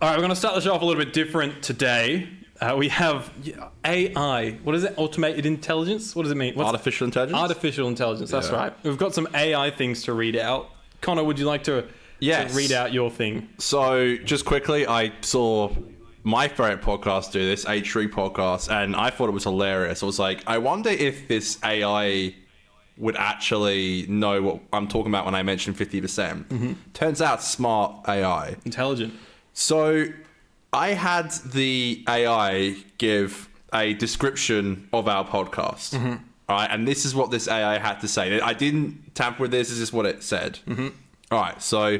All right, we're going to start the show off a little bit different today. We have AI. What is it? Automated intelligence? What does it mean? Artificial intelligence? Artificial intelligence, that's right. We've got some AI things to read out. Connor, would you like to read out your thing? So, just quickly, I saw my favourite podcast do this, H3 podcast, and I thought it was hilarious. I was like, I wonder if this AI would actually know what I'm talking about when I mentioned 50%. Mm-hmm. Turns out, smart AI. Intelligent. So I had the AI give a description of our podcast. Mm-hmm. All right, and this is what this AI had to say. I didn't tamper with this. This is what it said. Mm-hmm. All right, so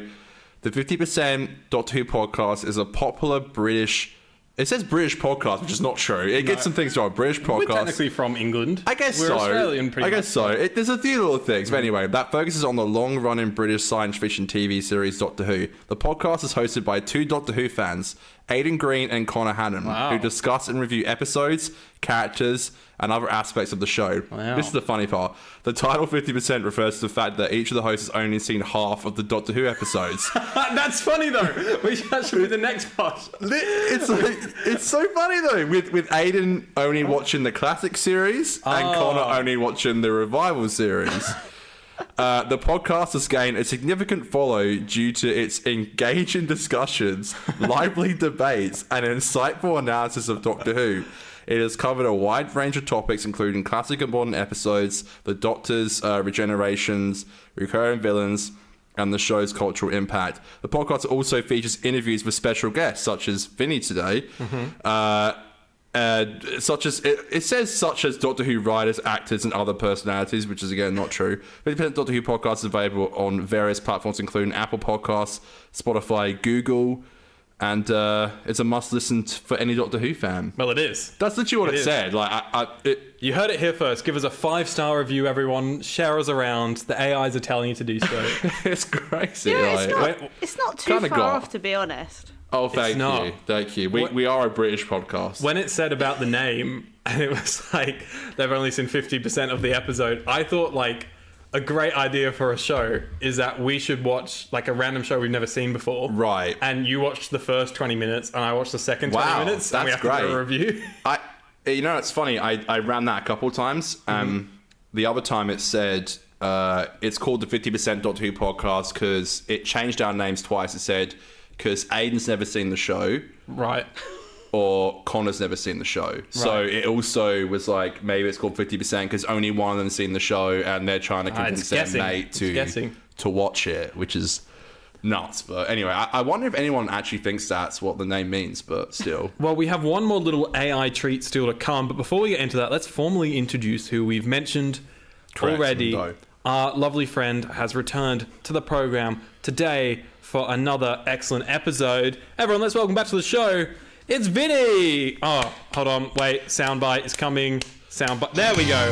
the 50% Doctor Who podcast is a popular British... It says British podcast, which is not true. It gets some things wrong. British podcast. We're technically from England. I guess We're so. Australian, pretty much. I guess so. There's a few little things. But anyway, that focuses on the long-running British science fiction TV series Doctor Who. The podcast is hosted by two Doctor Who fans, Aidan Green and Connor Hannon, who discuss and review episodes, characters, and other aspects of the show. Wow. This is the funny part. The title 50% refers to the fact that each of the hosts has only seen half of the Doctor Who episodes. That's funny, though. That should be the next part. It's so funny, though, with Aidan only watching the classic series and Connor only watching the revival series. The podcast has gained a significant follow due to its engaging discussions, lively debates, and insightful analysis of Doctor Who. It has covered a wide range of topics, including classic and modern episodes, the Doctor's regenerations, recurring villains, and the show's cultural impact. The podcast also features interviews with special guests, such as Vinny today. Mm-hmm. It says such as Doctor Who writers, actors, and other personalities, which is again not true. 50% Doctor Who podcast is available on various platforms, including Apple Podcasts, Spotify, Google, and it's a must listen for any Doctor Who fan. Well, it is. That's literally what it said. You heard it here first. Give us a 5-star review, everyone. Share us around. The AIs are telling you to do so. It's crazy. It's not too far off, to be honest. Oh, thank you. We are a British podcast. When it said about the name, and it was like they've only seen 50% of the episode, I thought like a great idea for a show is that we should watch like a random show we've never seen before. Right. And you watched the first 20 minutes and I watched the second 20 minutes. And we have to do a review. It's funny. I ran that a couple of times. The other time it said it's called the 50% Doctor Who podcast because it changed our names twice. It said... because Aidan's never seen the show. Right. Or Connor's never seen the show. Right. So it also was like, maybe it's called 50% because only one of them's seen the show and they're trying to convince their mate to watch it, which is nuts. But anyway, I wonder if anyone actually thinks that's what the name means, but still. Well, we have one more little AI treat still to come. But before we get into that, let's formally introduce who we've mentioned already. Our lovely friend has returned to the program today for another excellent episode. Everyone, let's welcome back to the show. It's Vinny! Oh, hold on. Wait, soundbite is coming. Soundbite. There we go.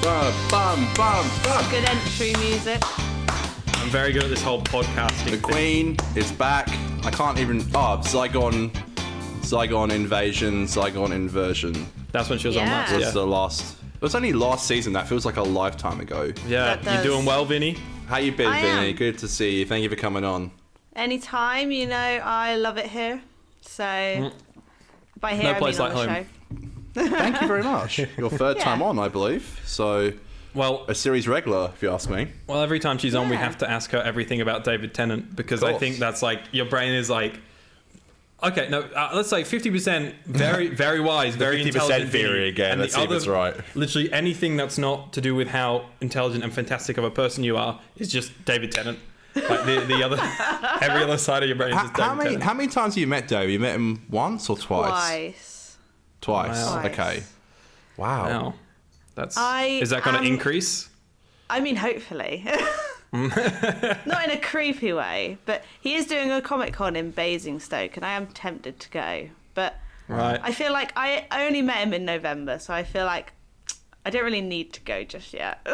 Bum, bum, bum. Good entry music. I'm very good at this whole podcasting. The Queen is back. I can't even... Zygon Invasion, Zygon Inversion. That's when she was on that. That's the last... It was only last season. That feels like a lifetime ago. Yeah, you doing well, Vinny? How you been, Vinny? Good to see you. Thank you for coming on. Anytime, I love it here. So, by here, no place I mean like on home. the show. Thank you very much. Your third time on, I believe. So, a series regular, if you ask me. Well, every time she's on, we have to ask her everything about David Tennant because I think that's like, your brain is like, okay, no, let's say 50% very, very wise, very 50% intelligent theory again. And let's see if it's right. Literally anything that's not to do with how intelligent and fantastic of a person you are is just David Tennant. Like the other, every other side of your brain is just David Tennant. How many times have you met David? You met him once or twice? Twice. Wow. Okay. Wow. Is that going to increase? I mean, hopefully. Not in a creepy way, but he is doing a Comic-Con in Basingstoke and I am tempted to go. But I feel like I only met him in November, so I feel like I don't really need to go just yet.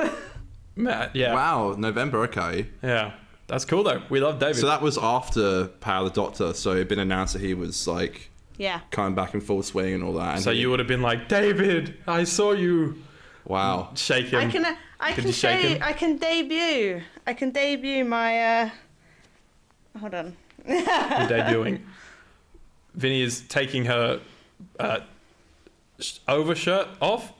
Yeah. Wow, November, okay. Yeah. That's cool though. We love David. So that was after Power of the Doctor, so it had been announced that he was like coming back in full swing and all that. And so you would have been like, David, I saw you. Wow. Shake him. I can debut my hold on. debuting. Vinny is taking her overshirt off.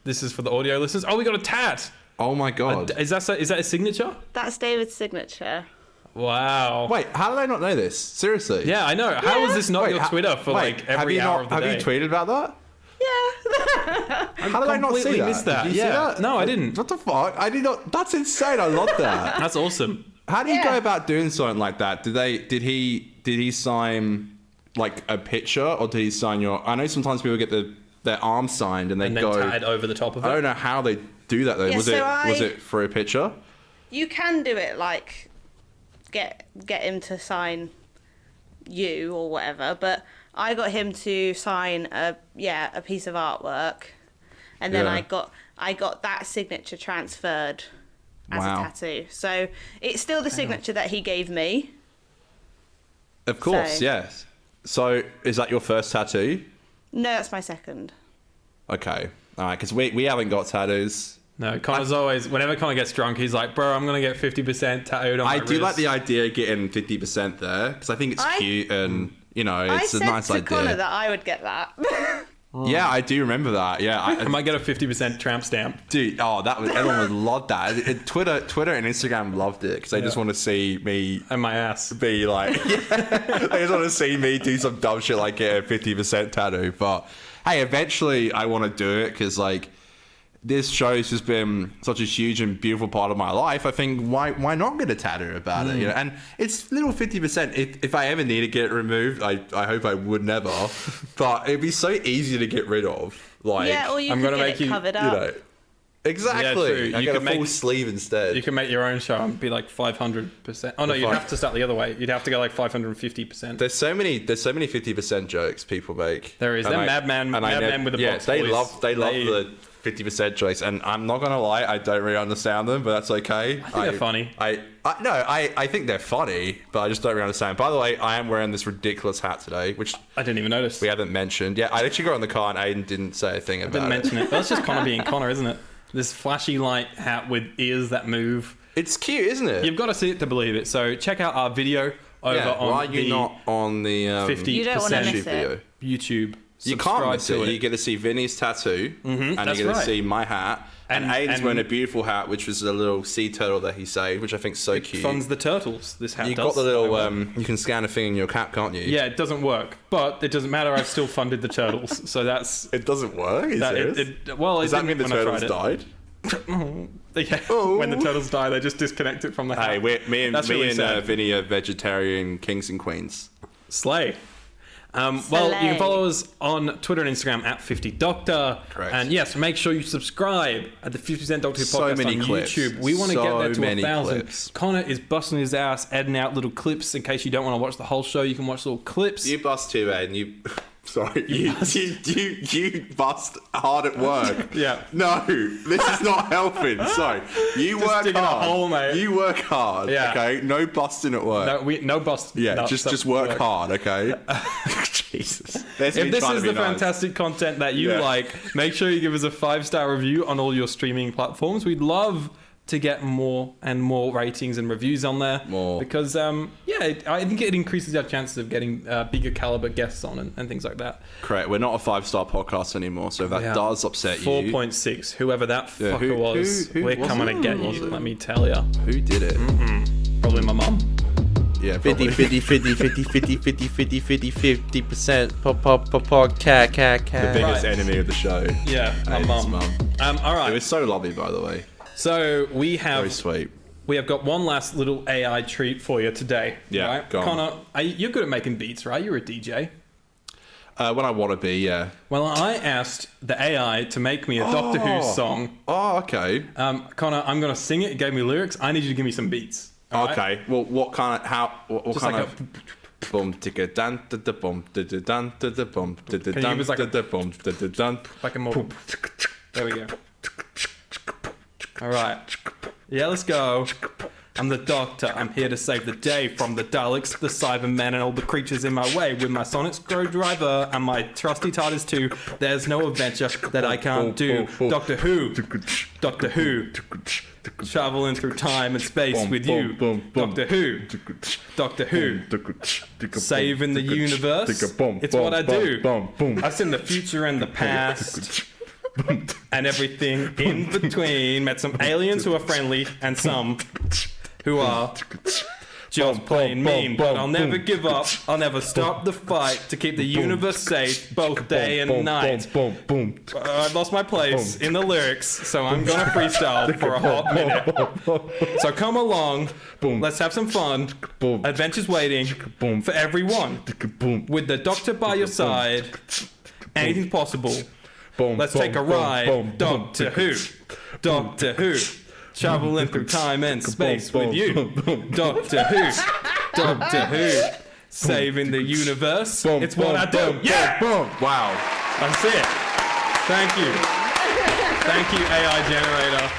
This is for the audio listeners. Oh, we got a tat. Oh my god! Is that a signature? That's David's signature. Wow. Wait, how did I not know this? Seriously? Yeah, I know. How was this not your Twitter for every hour of the day? Have you tweeted about that? Yeah. How did I not see that? Missed that. Did you see that? No, I didn't. What the fuck? I did not. That's insane. I love that. That's awesome. How do you go about doing something like that? Did he sign like a picture, or did he sign your? I know sometimes people get their arm signed and then go tag over the top of it. I don't know how they do that though. Yeah, was it for a picture? You can do it like get him to sign you or whatever, but I got him to sign a piece of artwork, and then I got that signature transferred as a tattoo. So it's still the signature that he gave me. Of course, yes. So is that your first tattoo? No, that's my second. Okay, all right, because we haven't got tattoos. No, Connor's always, whenever Connor gets drunk, he's like, bro, I'm going to get 50% tattooed on my wrist. I do like the idea of getting 50% there, because I think it's cute and, it's a nice idea. I said to Connor that I would get that. Yeah, I do remember that. Yeah, I might get a 50% tramp stamp. Dude, everyone would love that. Twitter and Instagram loved it, because they just want to see me... And my ass. Be like... they just want to see me do some dumb shit like get a 50% tattoo. But, hey, eventually I want to do it, because, like... This show's just been such a huge and beautiful part of my life. I think why not get a tattoo about it? And it's little 50%. If I ever need to get it removed, I hope I would never. But it'd be so easy to get rid of. Like, yeah, or you can get it covered up. Exactly. Yeah, I get a full sleeve instead. You can make your own show and be like 500%. Oh no, you'd have to start the other way. You'd have to go like 550%. There's so many 50% jokes people make. There is. They're madman with the box they voice. They love the 50% jokes, and I'm not gonna lie, I don't really understand them, but that's okay. I think they're funny. I think they're funny, but I just don't really understand. By the way, I am wearing this ridiculous hat today, which I didn't even notice. We haven't mentioned. Yeah, I actually got in the car and Aidan didn't say a thing about it. Didn't mention it. That's just Connor being Connor, isn't it? This flashy light hat with ears that move. It's cute, isn't it? You've got to see it to believe it. So check out our video over on why are you not on the 50% you don't want to miss video? YouTube. You can't miss it. You get to see Vinny's tattoo, and you get to see my hat. And Aidan's wearing a beautiful hat, which was a little sea turtle that he saved, which I think is so cute. Funds the turtles, this hat You've does. got the little, you can scan a thing in your cap, can't you? Yeah, it doesn't work. But it doesn't matter, I've still funded the turtles. So that's... It doesn't work? Does that mean the turtles died? Yeah. When the turtles die, they just disconnect it from the hat. Hey, me and Vinny are vegetarian kings and queens. Slay. Well, you can follow us on Twitter and Instagram at 50Doctor. Correct. And yes, make sure you subscribe at the 50% Doctor Who podcast on clips. YouTube. We want to get that to 1,000. Clips. Connor is busting his ass, editing out little clips. In case you don't want to watch the whole show, you can watch little clips. You bust too, Aidan. Sorry, you bust hard at work. Yeah. No, this is not helping. Sorry, you Just work digging hard. a hole, mate. You work hard. Yeah. Okay, no busting at work. No bust. Yeah, no, just work hard. Okay. Jesus. If this is the fantastic content that you like, make sure you give us a 5-star review on all your streaming platforms. We'd love to get more and more ratings and reviews on there. Because, I think it increases our chances of getting bigger caliber guests on and things like that. Correct. We're not a 5-star podcast anymore, so if that does upset you... 4.6. Whoever that fucker was, we're coming to get you, let me tell you. Who did it? Probably my mum. Yeah, 50% podcast. The biggest enemy of the show. Yeah, my Aidan's mum. mum. All right. It was so lovely, by the way. So we have... Very sweet. We have got one last little AI treat for you today. Yeah, right? go on. Connor, you're good at making beats, right? You're a DJ. When I want to be, yeah. Well, I asked the AI to make me a Doctor Who song. Oh, okay. Connor, I'm going to sing it. It gave me lyrics. I need you to give me some beats. Okay. Right? Well, what kind of... What Just kind like of... Boom, ticka, dun, da, da, boom, da, da, dun, da, da, boom, da, da, Can you dun, give us like da, a- da, boom, da, da, dun. like a more... There we go. All right. Yeah, let's go. I'm the Doctor. I'm here to save the day from the Daleks, the Cybermen, and all the creatures in my way. With my sonic screwdriver and my trusty TARDIS too, there's no adventure that I can't do. Doctor Who. Doctor Who. Traveling through time and space with you. Doctor Who. Doctor Who. Saving the universe. It's what I do. I've seen the future and the past. And everything in between. Met some aliens who are friendly and some who are just plain mean. But I'll never give up. I'll never stop the fight to keep the universe safe both day and night. I lost my place in the lyrics, so I'm gonna freestyle for a hot minute. So come along, let's have some fun. Adventures waiting for everyone. With the Doctor by your side, anything's possible. Let's take a ride. Doctor Who. Doctor Who. Traveling through time and space with you. Doctor Who. Doctor Who. Saving the universe. It's what I do. Yeah! Wow. That's it. Thank you. Thank you, AI generator.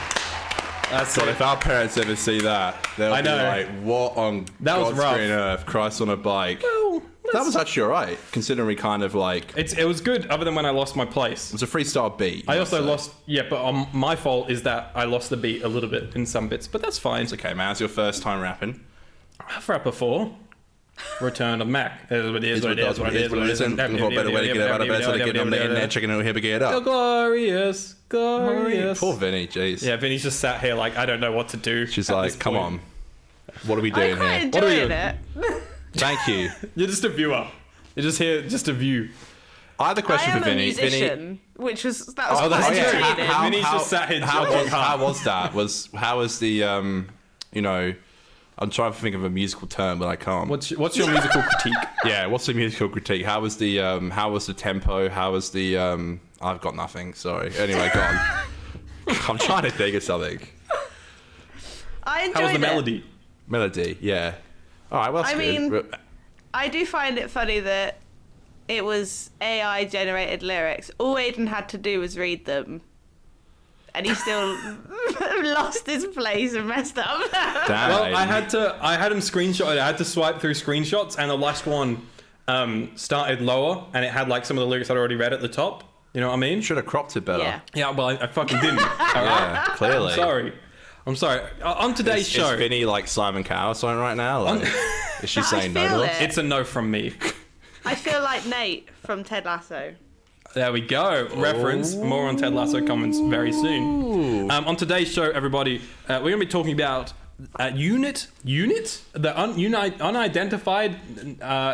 That's God, it. if our parents ever see that, they'll be like, what on God's green earth? Christ on a bike. Well, that was actually alright, considering we kind of like... It was good, other than when I lost my place. It was a freestyle beat. I also lost... Yeah, but my fault is that I lost the beat a little bit in some bits, but that's fine. It's okay, man. It's your first time rapping. I've rapped before. Return of Mac. It is what it is. What better way to get out of bed so they get on the internet, checking out here to get up. Glorious. Glorious. Poor Vinny, jeez. Yeah, Vinny's just sat here like, I don't know what to do. She's like, come on. What are we doing here? What are we doing? It. Thank you. You're just a viewer. You're just here, just to view. I had a question for Vinny. Musician, which was quite entertaining. Vinny's just sat here. How was that? How was the you know? I'm trying to think of a musical term, but I can't. What's your musical critique? Yeah, what's the musical critique? How was the tempo? How was the I've got nothing. Sorry. Anyway, go on. I'm trying to think of something. I enjoyed How was the melody? Melody, yeah. All right, well, that's good. I mean, I do find it funny that it was AI generated lyrics. All Aidan had to do was read them, and he still lost his place and messed up. Damn, well, Aidan. I had him screenshot. I had to swipe through screenshots, and the last one started lower, and it had like some of the lyrics I'd already read at the top. You know what I mean? Should have cropped it better. Yeah, well, I fucking didn't. Yeah, clearly. I'm sorry. On today's show... Is Vinny like Simon Cowell or something right now? Like, is she saying no to us? It's a no from me. I feel like Nate from Ted Lasso. There we go. Reference. More on Ted Lasso comments very soon. On today's show, everybody, we're going to be talking about UNIT? The unidentified...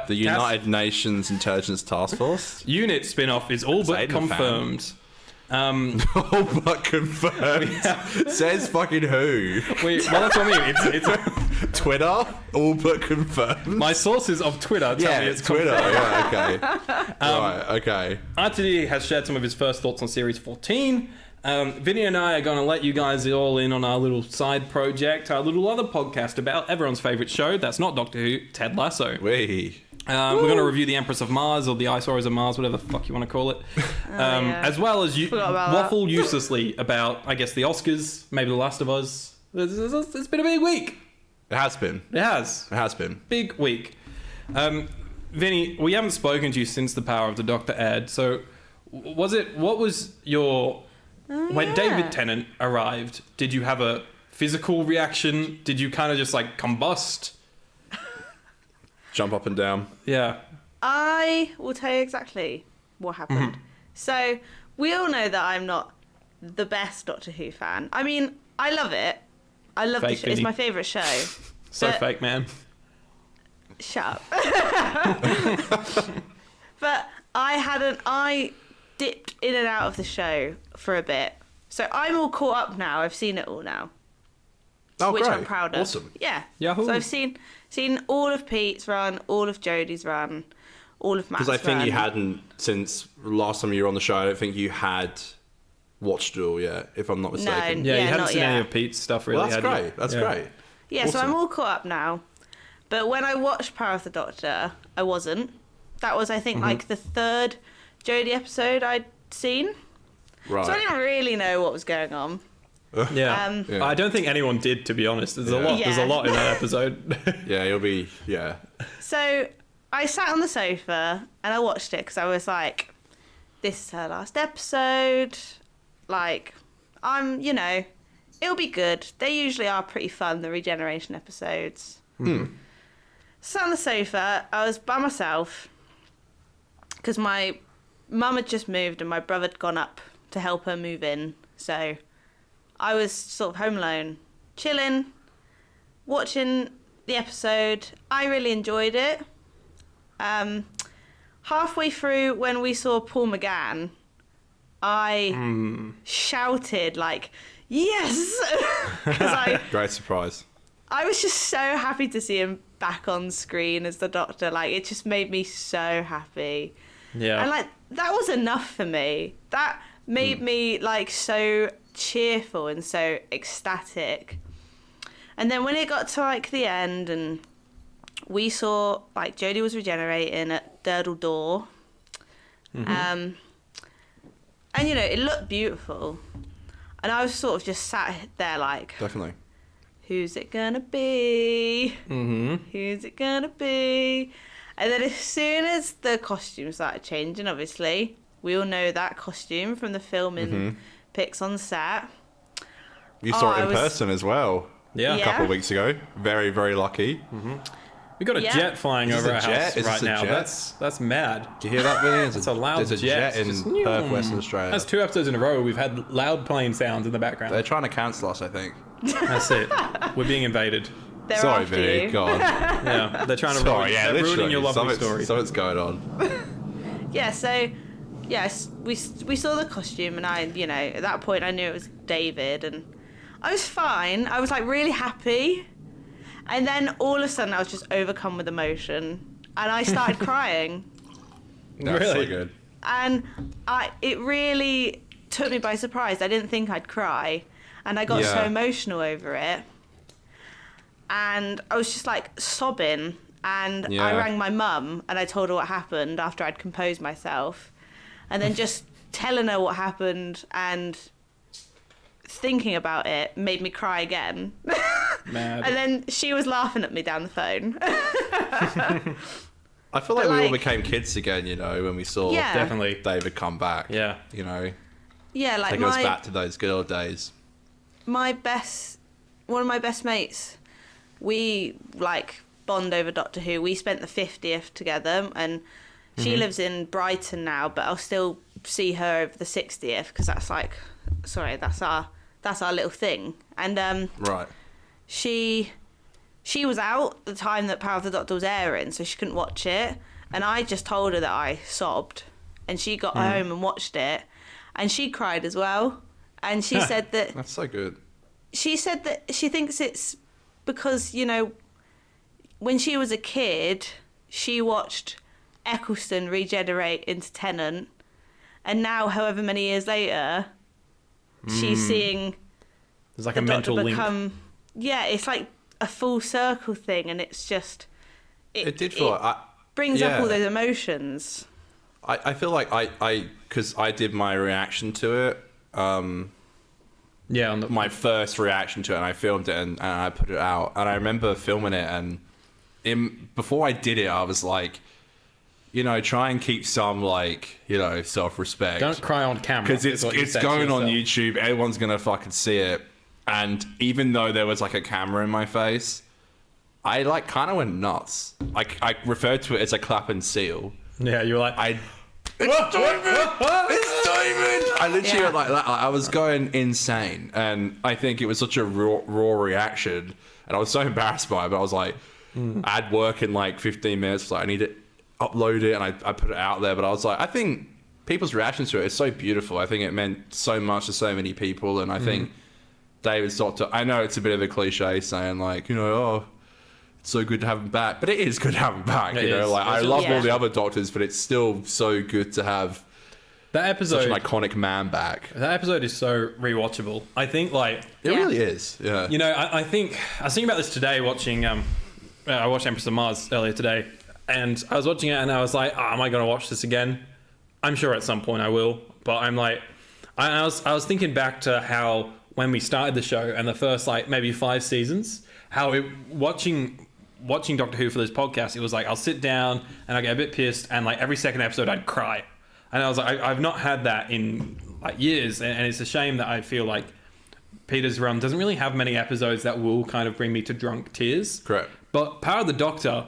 the United Nations Intelligence Task Force? UNIT spin-off is all but confirmed. All but confirmed. Says fucking who? Well, that's what I mean. It's Twitter. All but confirmed. My sources of Twitter tell me it's Twitter. confirmed. Yeah, okay. Right, okay. RTD has shared some of his first thoughts on Series 14. Vinny and I are going to let you guys all in on our little side project, our little other podcast about everyone's favourite show. That's not Doctor Who, Ted Lasso. We're going to review the Empress of Mars, or the Eyesores of Mars, whatever the fuck you want to call it. As well as waffle uselessly about, I guess, the Oscars, maybe The Last of Us. It's been a big week. It has been. It has. It has been. Big week. Vinny, we haven't spoken to you since The Power of the Doctor aired, so what was your... When David Tennant arrived, did you have a physical reaction? Did you kind of just like combust? Jump up and down. Yeah. I will tell you exactly what happened. So, we all know that I'm not the best Doctor Who fan. I mean, I love it. I love the show. It's my favourite show. So fake, man. Shut up. But I dipped in and out of the show for a bit. So I'm all caught up now. I've seen it all now. Oh, which great. I'm proud of. Awesome. Yeah. Yahoo. So I've seen all of Pete's run, all of Jodie's run, all of Matt's run. Because I think you hadn't, since last time you were on the show, I don't think you had watched it all yet, if I'm not mistaken. No, you hadn't seen yet. any of Pete's stuff really. Well, that's great. That's great. Yeah, awesome. So I'm all caught up now. But when I watched Power of the Doctor, I wasn't. That was, I think, like the third Jodie episode I'd seen. Right. So I didn't really know what was going on. Yeah. I don't think anyone did, to be honest. There's a lot. Yeah. There's a lot in that episode. Yeah, you'll be. Yeah. So I sat on the sofa and I watched it because I was like, "This is her last episode. Like, it'll be good." They usually are pretty fun, the regeneration episodes. Sat on the sofa. I was by myself because my mum had just moved and my brother had gone up to help her move in. So I was sort of home alone, chilling, watching the episode. I really enjoyed it. Halfway through, when we saw Paul McGann, I shouted like, "Yes!" Because Great surprise. I was just so happy to see him back on screen as the Doctor. Like, it just made me so happy. Yeah. And like, that was enough for me. That made me like so cheerful and so ecstatic. And then when it got to like the end and we saw like Jodie was regenerating at Durdle Door, and it looked beautiful, and I was sort of just sat there like, Definitely. who's it gonna be? Who's it gonna be? And then as soon as the costume started changing, obviously we all know that costume from the filming pics on set. You saw it in person as well. Yeah. A couple of weeks ago. Very, very lucky. We got a jet flying Is over this our a jet? house Is right this a now. jet? That's mad. Do you hear that, Vinny? It's a loud There's a jet in Just Perth, Western Australia. That's 2 episodes in a row. We've had loud plane sounds in the background. They're trying to cancel us, I think. That's it. We're being invaded. They're Sorry, after Vinny. you. God. Yeah, they're trying to they're ruining your lovely story. Something's going on. Yeah, so yes, we saw the costume, and I, at that point I knew it was David, and I was fine. I was like really happy, and then all of a sudden I was just overcome with emotion, and I started crying, That's so Really? good. and it really took me by surprise. I didn't think I'd cry, and I got so Yeah. emotional over it, and I was just like sobbing. And I Yeah. rang my mum and I told her what happened after I'd composed myself. And then just telling her what happened and thinking about it made me cry again. Mad. And then she was laughing at me down the phone. I feel like But, we all like- became kids again, when we saw Yeah. Definitely. David come back. Yeah. Yeah, like Take us back to those good old days. one of my best mates, we like bond over Doctor Who. We spent the 50th together, and she lives in Brighton now, but I'll still see her over the 60th because that's our little thing. And Right. she was out the time that Power of the Doctor was airing, so she couldn't watch it, and I just told her that I sobbed, and she got home and watched it, and she cried as well, and she said that That's so good. she said that she thinks it's because, when she was a kid, she watched Eccleston regenerate into Tennant, and now, however many years later, she's seeing There's like the a mental Doctor link. become. Yeah, it's like a full circle thing, and it's just. It did feel like brings up yeah. all those emotions. I feel like because I did my reaction to it, Yeah, on the, my first reaction to it, and I filmed it and I put it out. And I remember filming it, and before I did it, I was like, try and keep some self-respect. don't cry on camera. Because is what you it's said to going on yourself. YouTube. Everyone's gonna fucking see it. And even though there was like a camera in my face, I like kind of went nuts. I referred to it as a clap and seal. Yeah, you were like, It's David! It's David! I literally went like that. I was going insane, and I think it was such a raw reaction, and I was so embarrassed by it. But I was like, I had work in like 15 minutes. So I need to upload it, and I put it out there. But I was like, I think people's reactions to it is so beautiful. I think it meant so much to so many people, and I think David's Doctor. I know it's a bit of a cliche saying like, it's so good to have him back, but it is good to have him back. It is. I It's love Yeah. all the other Doctors, but it's still so good to have that episode. such an iconic man back. That episode is so rewatchable. I think It really is. Yeah. I think I was thinking about this today watching I watched Empress of Mars earlier today, and I was watching it and I was like, am I going to watch this again? I'm sure at some point I will, but I'm like, I was thinking back to how when we started the show and the first like maybe 5 seasons, watching Doctor Who for this podcast, it was like I'll sit down and I get a bit pissed, and like every second episode I'd cry, and I was like I've not had that in like years, and it's a shame that I feel like Peter's run doesn't really have many episodes that will kind of bring me to drunk tears. Correct. But Power of the Doctor,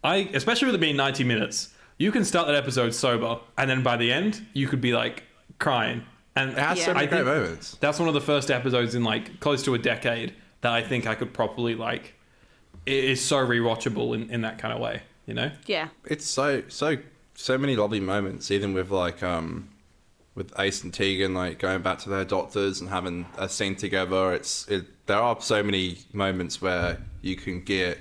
especially with it being 90 minutes, you can start that episode sober, and then by the end you could be like crying. And it has so many great moments. That's one of the first episodes in like close to a decade that I think I could properly like. It is so rewatchable in that kind of way, you know? Yeah. It's so many lovely moments, even with like with Ace and Tegan like going back to their doctors and having a scene together. There are so many moments where you can get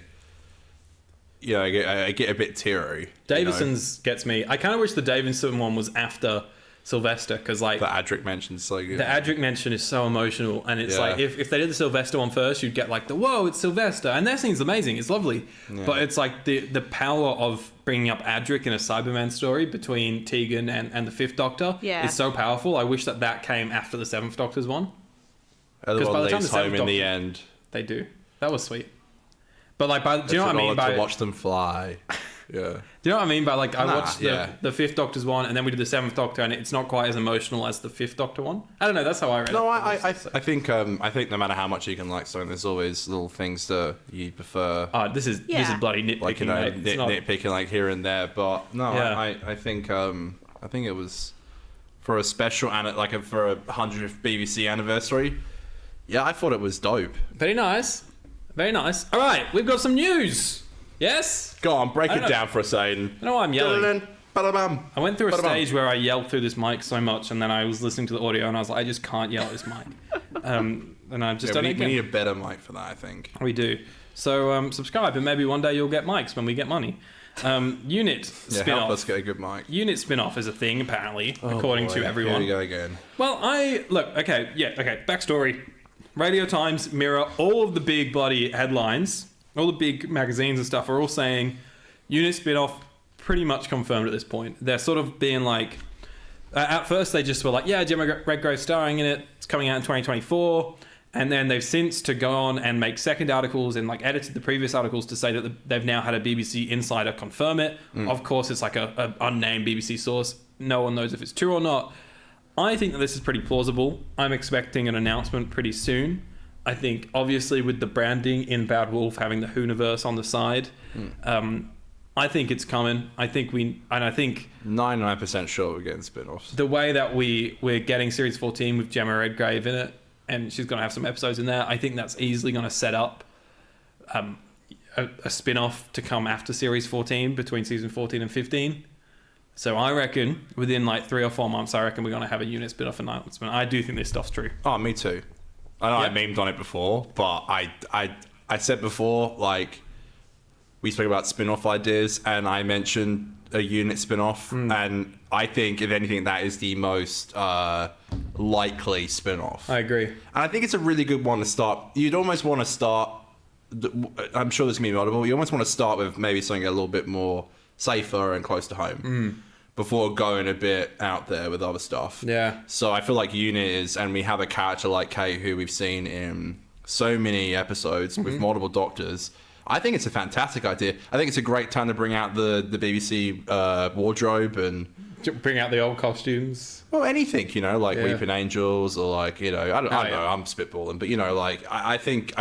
I get a bit teary. Davison's gets me. I kind of wish the Davison one was after Sylvester, because like the Adric mention's so good. The Adric mention is so emotional, and it's like if they did the Sylvester one first, you'd get like the whoa, it's Sylvester, and that scene's amazing, it's lovely. Yeah. But it's like the power of bringing up Adric in a Cyberman story between Tegan and the Fifth Doctor is so powerful. I wish that came after the Seventh Doctor's one. Because by the time the home in the end, they do. That was sweet. But like, do you know what I mean by to watch them fly? Yeah. Do you know what I mean by like I watched the Fifth Doctor's one, and then we did the Seventh Doctor, and it's not quite as emotional as the Fifth Doctor one. I don't know. That's how I read it. No, I think no matter how much you can like something, there's always little things that you prefer. This is bloody nitpicking. Like nitpicking like here and there, but no, I think it was for a special and for a 100th BBC anniversary. Yeah, I thought it was dope. Very nice. Very nice. All right, we've got some news. Yes? Go on, break it down for a second. I know why I'm yelling. I went through a stage where I yelled through this mic so much, and then I was listening to the audio, and I was like, I just can't yell at this mic. And I've just done it again. We need a better mic for that, I think. We do. So subscribe, and maybe one day you'll get mics when we get money. Unit spin-off. Help us get a good mic. Unit spin-off is a thing, apparently, according to everyone. Here we go again. Well, backstory. Radio Times, Mirror, all of the big bloody headlines, all the big magazines and stuff are all saying Unit spin-off pretty much confirmed at this point. They're sort of being like, at first they just were like, yeah, Gemma Redgrave starring in it, it's coming out in 2024, and then they've since to go on and make second articles and like edited the previous articles to say that they've now had a BBC insider confirm it. Of course, it's like a unnamed BBC source. No one knows if it's true or not. I think that this is pretty plausible. I'm expecting an announcement pretty soon. I think, obviously, with the branding in Bad Wolf having the Whoniverse on the side, I think it's coming. I think 99% sure we're getting spin-offs. The way that we're getting Series 14 with Gemma Redgrave in it, and she's going to have some episodes in there, I think that's easily going to set up a spin-off to come after Series 14 between Season 14 and 15. So I reckon within like 3 or 4 months, we're going to have a Unit spin-off announcement. I do think this stuff's true. Oh, me too. I know I memed on it before, but I said before, like, we spoke about spin-off ideas, and I mentioned a Unit spin-off, and I think, if anything, that is the most likely spin-off. I agree. And I think it's a really good one to start. You'd almost want to start, I'm sure this can be audible, you almost want to start with maybe something a little bit more safer and close to home before going a bit out there with other stuff. Yeah. So I feel like Unit is, and we have a character like Kate who we've seen in so many episodes with multiple doctors. I think it's a fantastic idea. I think it's a great time to bring out the BBC wardrobe and bring out the old costumes. Well, anything, like Weeping Angels or like, I don't know, I'm spitballing, but like I think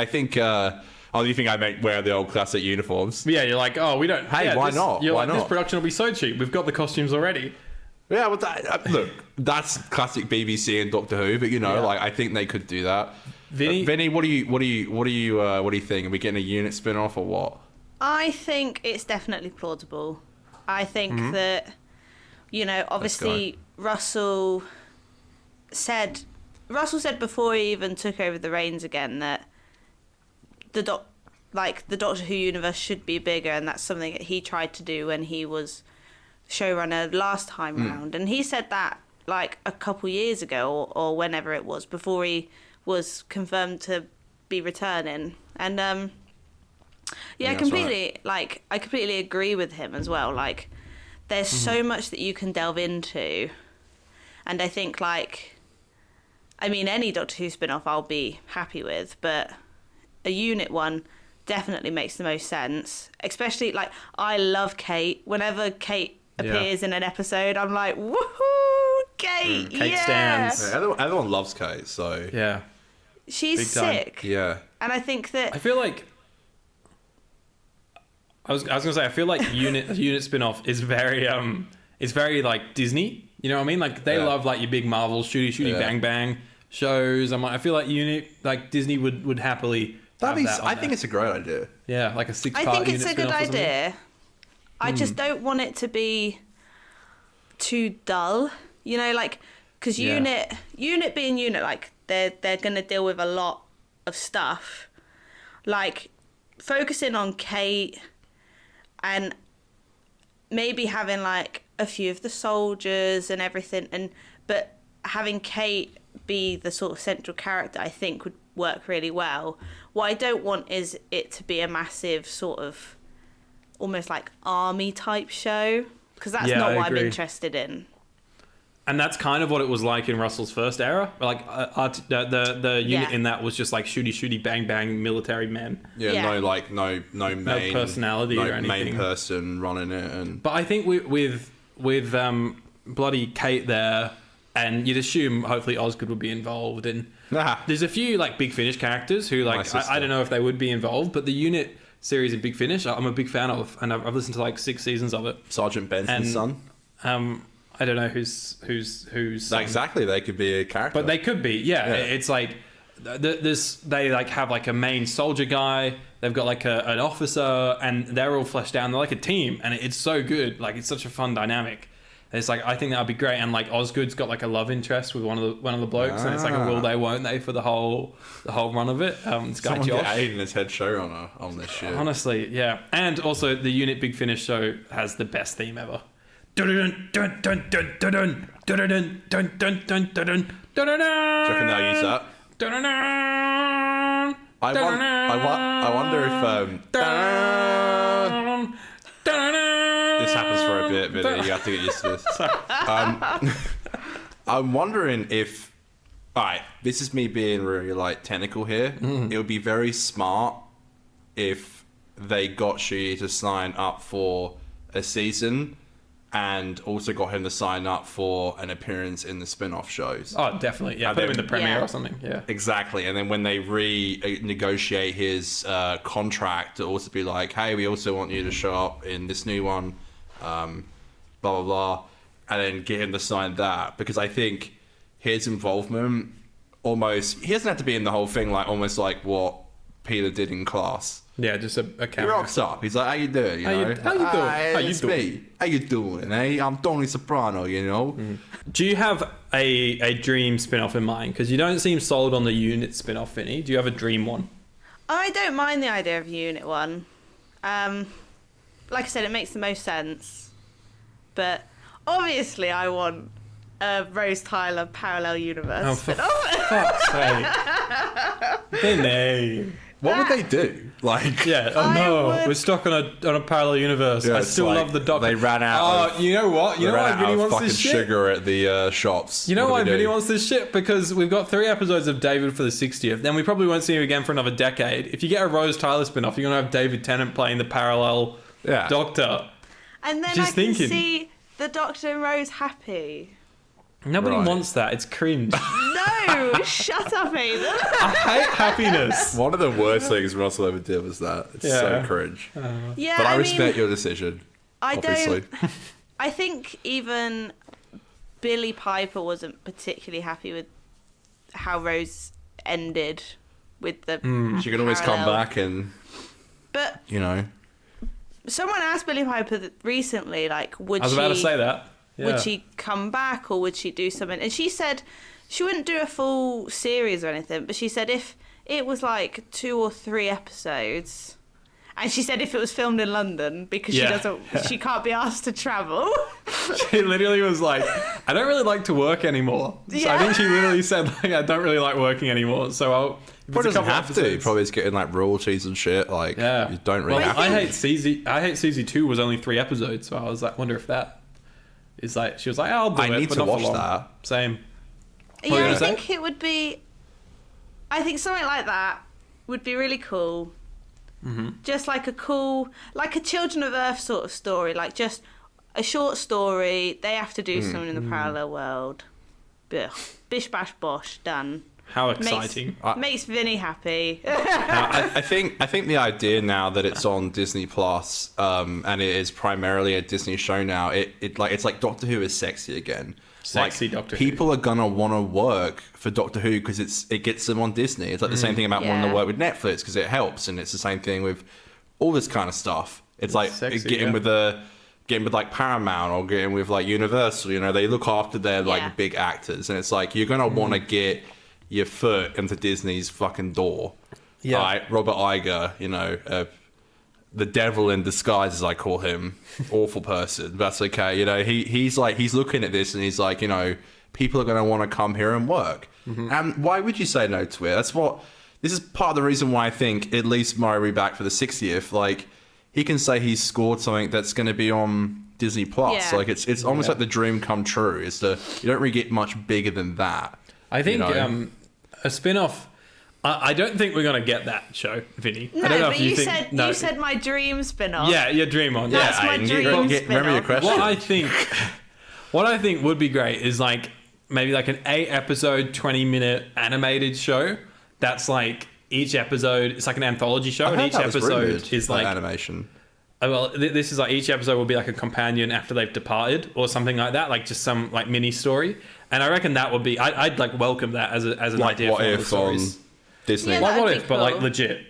oh, you think I make wear the old classic uniforms? Yeah, you're like, oh, we don't. Hey, why not? Why not? This production will be so cheap. We've got the costumes already. Yeah, well, look, that's classic BBC and Doctor Who, but like I think they could do that. Vinny, what do you think? Are we getting a Unit spin-off or what? I think it's definitely plausible. I think that obviously Russell said before he even took over the reins again that the Doctor Who universe should be bigger, and that's something that he tried to do when he was showrunner last time round. And he said that like a couple years ago or whenever it was, before he was confirmed to be returning. And I completely agree with him as well. Like, there's so much that you can delve into, and I think like I mean, any Doctor Who spin-off I'll be happy with, but a unit one definitely makes the most sense. Especially, like, I love Kate. Whenever Kate appears in an episode, I'm like, woohoo, Kate, Kate stands. Yeah, everyone loves Kate, so... Yeah. She's sick. Yeah. And I think that... I feel like... I was gonna say, I feel like unit spin-off is very like Disney. You know what I mean? Like they love like your big Marvel shooty bang bang shows. I feel like Disney would happily. I think it's a great idea. Yeah, like a 6-part. I think it's a good idea. I just don't want it to be too dull. You know, like because unit being unit, like they're gonna deal with a lot of stuff, like focusing on Kate and maybe having like a few of the soldiers and everything, but having Kate be the sort of central character, I think would work really well. What I don't want is it to be a massive sort of almost like army type show, because that's not what I'm interested in. And that's kind of what it was like in Russell's first era. Like the unit in that was just like shooty bang bang military men. Yeah. No main personality or anything. Main person running it. But I think with bloody Kate there, and you'd assume hopefully Osgood would be involved. And there's a few like Big Finish characters who like I don't know if they would be involved, but the unit series in Big Finish I'm a big fan of, and I've listened to like 6 seasons of it. Sergeant Benson's son. I don't know who's exactly. They could be a character, but they could be. Yeah. It's like they like have like a main soldier guy. They've got like an officer, and they're all fleshed out. And they're like a team, and it's so good. Like it's such a fun dynamic. It's like I think that would be great. And like Osgood's got like a love interest with one of the blokes, and it's like a will they won't they for the whole run of it. This guy Josh, Aidan as head showrunner on this shit. Honestly, yeah. And also the unit Big Finish show has the best theme ever. Do you reckon they'll use that? I wonder if this happens for a bit, Vinny. You have to get used to this. I'm wondering if... Alright, this is me being really like technical here. It would be very smart if they got Shuyi to sign up for a season and also got him to sign up for an appearance in the spin-off shows. Oh, definitely. Yeah, put him in the premiere or something. Yeah, exactly. And then when they renegotiate his contract, to also be like, hey, we also want you to show up in this new one, blah, blah, blah, and then get him to sign that. Because I think his involvement almost... He doesn't have to be in the whole thing, like almost like what Peter did in Class. Yeah, just a camera. He rocks up. He's like, how you doing? How you doing? How you doing? Eh? I'm Tony Soprano, you know? Do you have a dream spin-off in mind? Because you don't seem sold on the unit spin-off, Vinny. Do you have a dream one? I don't mind the idea of unit one. Like I said, it makes the most sense. But obviously I want a Rose Tyler parallel universe spin-off. Fuck's sake. Vinny. What would they do? Like, we're stuck on a parallel universe. Yeah, I still love the Doctor. They ran out. You know what? You know why Vinny wants fucking this shit? Sugar at the shops. You know why Vinny wants this shit? Because we've got 3 episodes of David for the 60th. Then we probably won't see him again for another decade. If you get a Rose Tyler spin-off, you're gonna have David Tennant playing the parallel Doctor. And then I can see the Doctor and Rose happy. Nobody wants that. It's cringe. No, shut up, Aidan. I hate happiness. One of the worst things Russell ever did was that. It's so cringe. But I respect your decision. Obviously. I think even Billie Piper wasn't particularly happy with how Rose ended with the. She can always come back and. But you know. Someone asked Billie Piper recently, like, would she... I was about to say that. Yeah. Would she come back or would she do something? And she said she wouldn't do a full series or anything, but she said if it was like 2 or 3 episodes, and she said if it was filmed in London because she can't be asked to travel. She literally was like, I don't really like to work anymore. So I think she literally said like, I don't really like working anymore. So I'll... Probably doesn't have to. Probably is getting like royalties and shit. Like, you don't really have to. I hate CZ 2 was only 3 episodes, so I was like, wonder if that is like... She was like, I'll do it, I need but to not watch for long. that. Same. Yeah, I think it would be. I think something like that would be really cool. Mm-hmm. Just like a Children of Earth sort of story, like just a short story. They have to do something in the parallel world. Bish bash bosh, done. How exciting! Makes Vinny happy. I think the idea now that it's on Disney Plus, and it is primarily a Disney show now. It's like Doctor Who is sexy again. Sexy Doctor Who. People are gonna want to work for Doctor Who because it gets them on Disney. It's like the same thing about wanting to work with Netflix because it helps, and it's the same thing with all this kind of stuff. It's like sexy, getting with like Paramount or getting with like Universal. You know, they look after their like big actors, and it's like you're gonna want to get your foot into Disney's fucking door. Yeah. Right? Robert Iger, you know, the devil in disguise, as I call him, awful person. That's okay. You know, he's looking at this and he's like, you know, people are going to want to come here and work. Mm-hmm. And why would you say no to it? This is part of the reason why I think at least Mario back for the 60th, like he can say he's scored something that's going to be on Disney Plus. Yeah. Like it's almost like the dream come true. You don't really get much bigger than that. I think a spin-off. I don't think we're gonna get that show, Vinny. No, I don't know but if you think. You said my dream spin-off. Yeah, your dream on. That's my dream spin-off. Remember your question. What I think would be great is like maybe like an 8-episode, 20-minute animated show. That's like each episode. It's like an anthology show, and each episode is like animation. Well, this is like each episode will be like a companion after they've departed or something like that, like just some like mini story. And I reckon that would be I'd like welcome that as an like idea what for if stories. Disney. Yeah, like what if, cool. But like legit.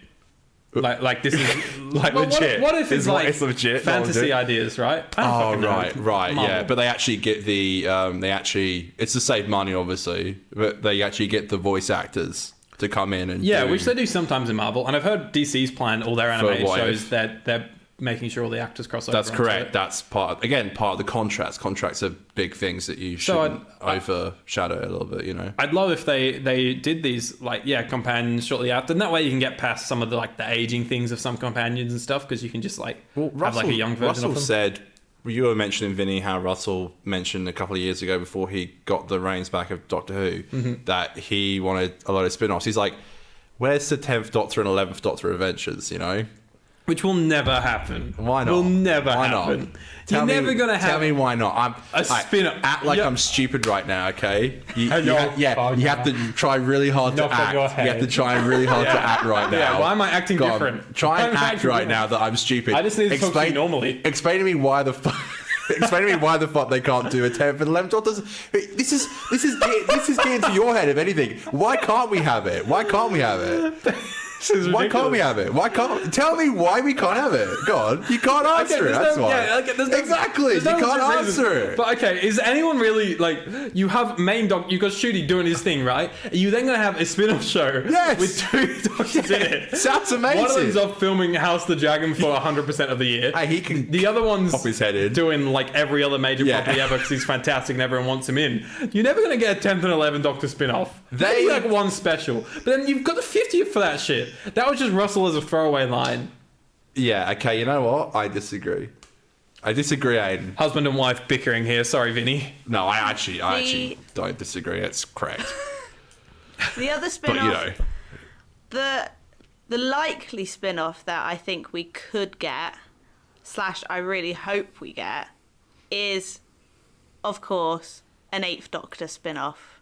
Like this is like legit. What if it's like legit? fantasy ideas, right? Oh right, yeah. But they actually get the it's to save money, obviously, but they actually get the voice actors to come in and which they do sometimes in Marvel. And I've heard DC's plan all their animated shows that they're making sure all the actors cross over. That's correct. That's part of the contracts. Contracts are big things that you shouldn't overshadow a little bit, you know. I'd love if they did these companions shortly after, and that way you can get past some of the aging things of some companions and stuff, because you can just have a young version Russell of them. said, you were mentioning, Vinny, how Russell mentioned a couple of years ago before he got the reins back of Doctor Who that he wanted a lot of spin-offs. He's like, where's the 10th Doctor and 11th Doctor adventures, you know? Which will never happen. Why not? Will never happen. You're never going to have... Tell me why not. A spin-off. Act like I'm stupid right now, okay? You have to try really hard to act. You have to try really hard to act right now. Yeah, why am I acting different? Try and act right now that I'm stupid. I just need to talk to you normally. Explain to me why the fuck... Explain to me why the fuck they can't do a 10th and 11th Doctors. This is getting to your head, if anything. Why can't we have it? Why can't we have it? Why can't we have it? Tell me why we can't have it? God, you can't answer it. That's why. Exactly. You can't answer it. But okay, is anyone really you have main doc? You've got Shooty doing his thing, right? Are you then gonna have a spin-off show with 2 doctors in it? Sounds amazing. One of them's off filming House the Dragon for 100% of the year. Hey, he can. The other one's pop his head in. Doing every other major property ever because he's fantastic and everyone wants him in. You're never gonna get a 10th and 11th Doctor spin-off. Maybe one special, but then you've got the 50th for that shit. That was just Russell as a throwaway line. Yeah, okay, you know what? I disagree, Aidan. Husband and wife bickering here. Sorry, Vinny. No, I actually don't disagree. It's correct. The other spin-off... But, the likely spin-off that I think we could get, / I really hope we get, is, of course, an 8th Doctor spin-off.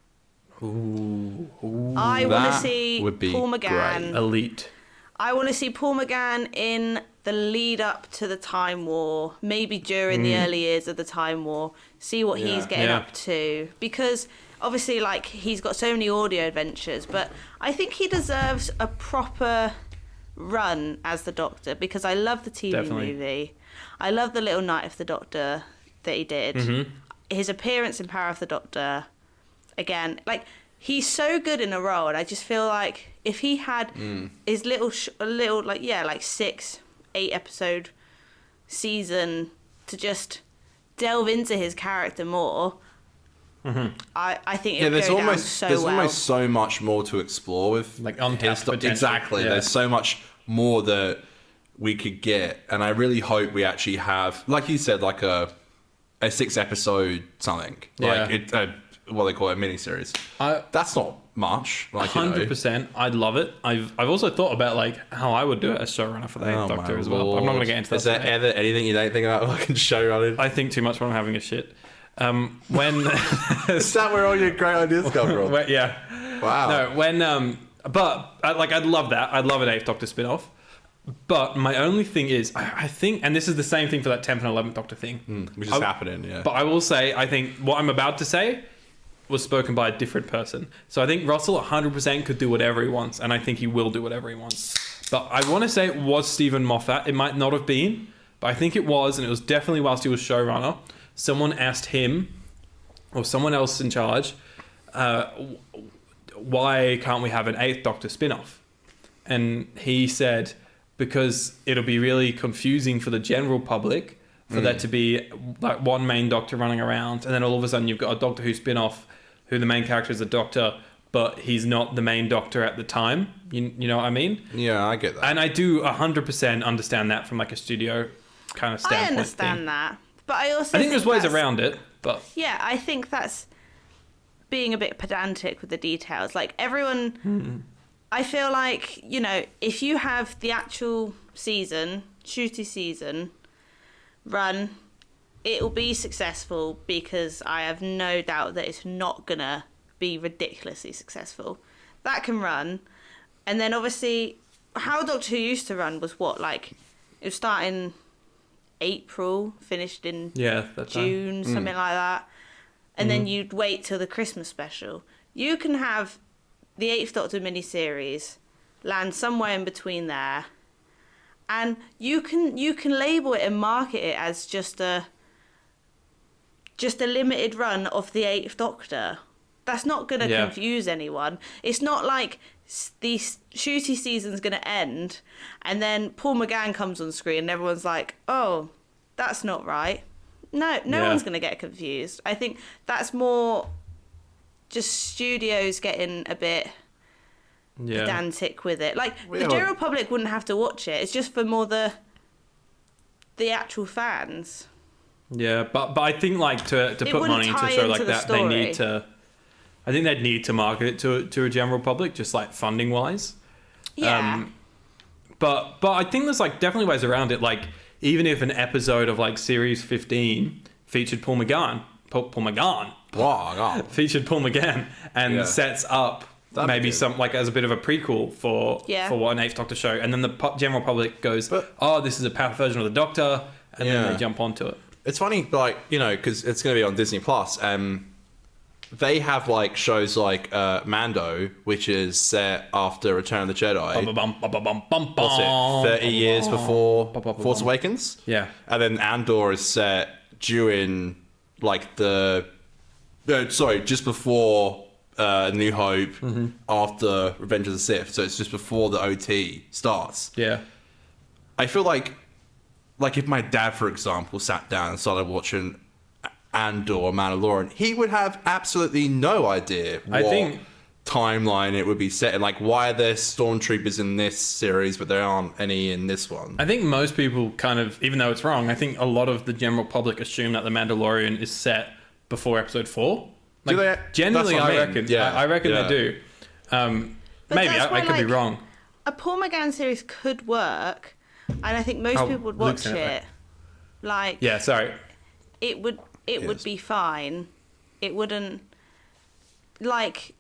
Ooh, I want to see Paul McGann. Great. Elite. I want to see Paul McGann in the lead up to the Time War, maybe during the early years of the Time War, see what he's getting up to. Because obviously, he's got so many audio adventures, but I think he deserves a proper run as the Doctor, because I love the TV movie. I love the Little Night of the Doctor that he did. Mm-hmm. His appearance in Power of the Doctor, again, he's so good in a role, and I just feel like if he had his little 6-8 episode season to just delve into his character more, I think it would go down so well. There's almost so much more to explore with untapped potential. Exactly. Yeah. There's so much more that we could get, and I really hope we actually have, like you said, a 6-episode something. what they call it, a miniseries. That's not much. Like 100%. I'd love it. I've also thought about like how I would do it as showrunner for the Eighth Doctor as well. I'm not going to get into that. Is there ever anything you don't think about fucking showrunning? I think too much when I'm having a shit. When is that where all your great ideas come from? Yeah. Wow. No, when but I'd love that. I'd love an Eighth Doctor spin-off. But my only thing is, I think, and this is the same thing for that 10th and 11th Doctor thing, which is happening. Yeah. But I will say, I think what I'm about to say was spoken by a different person. So I think Russell 100% could do whatever he wants, and I think he will do whatever he wants. But I want to say it was Stephen Moffat. It might not have been, but I think it was, and it was definitely whilst he was showrunner. Someone asked him, or someone else in charge, why can't we have an 8th Doctor spin-off? And he said, because it'll be really confusing for the general public for there to be like one main Doctor running around, and then all of a sudden you've got a Doctor Who spin-off who the main character is a Doctor, but he's not the main Doctor at the time. You know what I mean? Yeah, I get that. And I do 100% understand that from like a studio kind of standpoint. I understand that. But I also think there's ways around it, but... Yeah, I think that's being a bit pedantic with the details. Like, everyone... I feel like, you know, if you have the actual season, shooty season, run, it'll be successful because I have no doubt that it's not going to be ridiculously successful. That can run. And then, obviously, how Doctor Who used to run was what? Like, it was starting... April, finished in June, something like that. And then you'd wait till the Christmas special. You can have the 8th Doctor miniseries land somewhere in between there, and you can label it and market it as just a limited run of the 8th Doctor. That's not going to confuse anyone. It's not like the shooty season's going to end and then Paul McGann comes on screen and everyone's like, oh, that's not right. No one's going to get confused. I think that's more just studios getting a bit pedantic with it. Like, the general public wouldn't have to watch it. It's just for more the actual fans. Yeah, but I think like to put money into a show like that, they need to... I think they'd need to market it to a general public, just like funding wise. Yeah. But I think there's like definitely ways around it. Like, even if an episode of like series 15 featured Paul McGann featured Paul McGann and sets up maybe some like as a bit of a prequel for what an 8th Doctor show, and then the general public goes, this is a powerful version of the Doctor, and then they jump onto it. It's funny, like, you know, because it's going to be on Disney Plus. They have like shows like Mando, which is set after Return of the Jedi. What's it? 30 years before Force Awakens. Yeah, and then Andor is set during like just before New Hope, after Revenge of the Sith. So it's just before the OT starts. Yeah, I feel like if my dad, for example, sat down and started watching Andor, Mandalorian, he would have absolutely no idea what timeline it would be set in. Like, why are there stormtroopers in this series but there aren't any in this one? I think most people kind of, even though it's wrong, I think a lot of the general public assume that the Mandalorian is set before episode 4. Like, do they? Generally, I reckon. Yeah, I reckon they do. Maybe I could be wrong. A Paul McGann series could work, and I think most people would watch it. Like, yeah, sorry. It would be fine. It wouldn't... Like,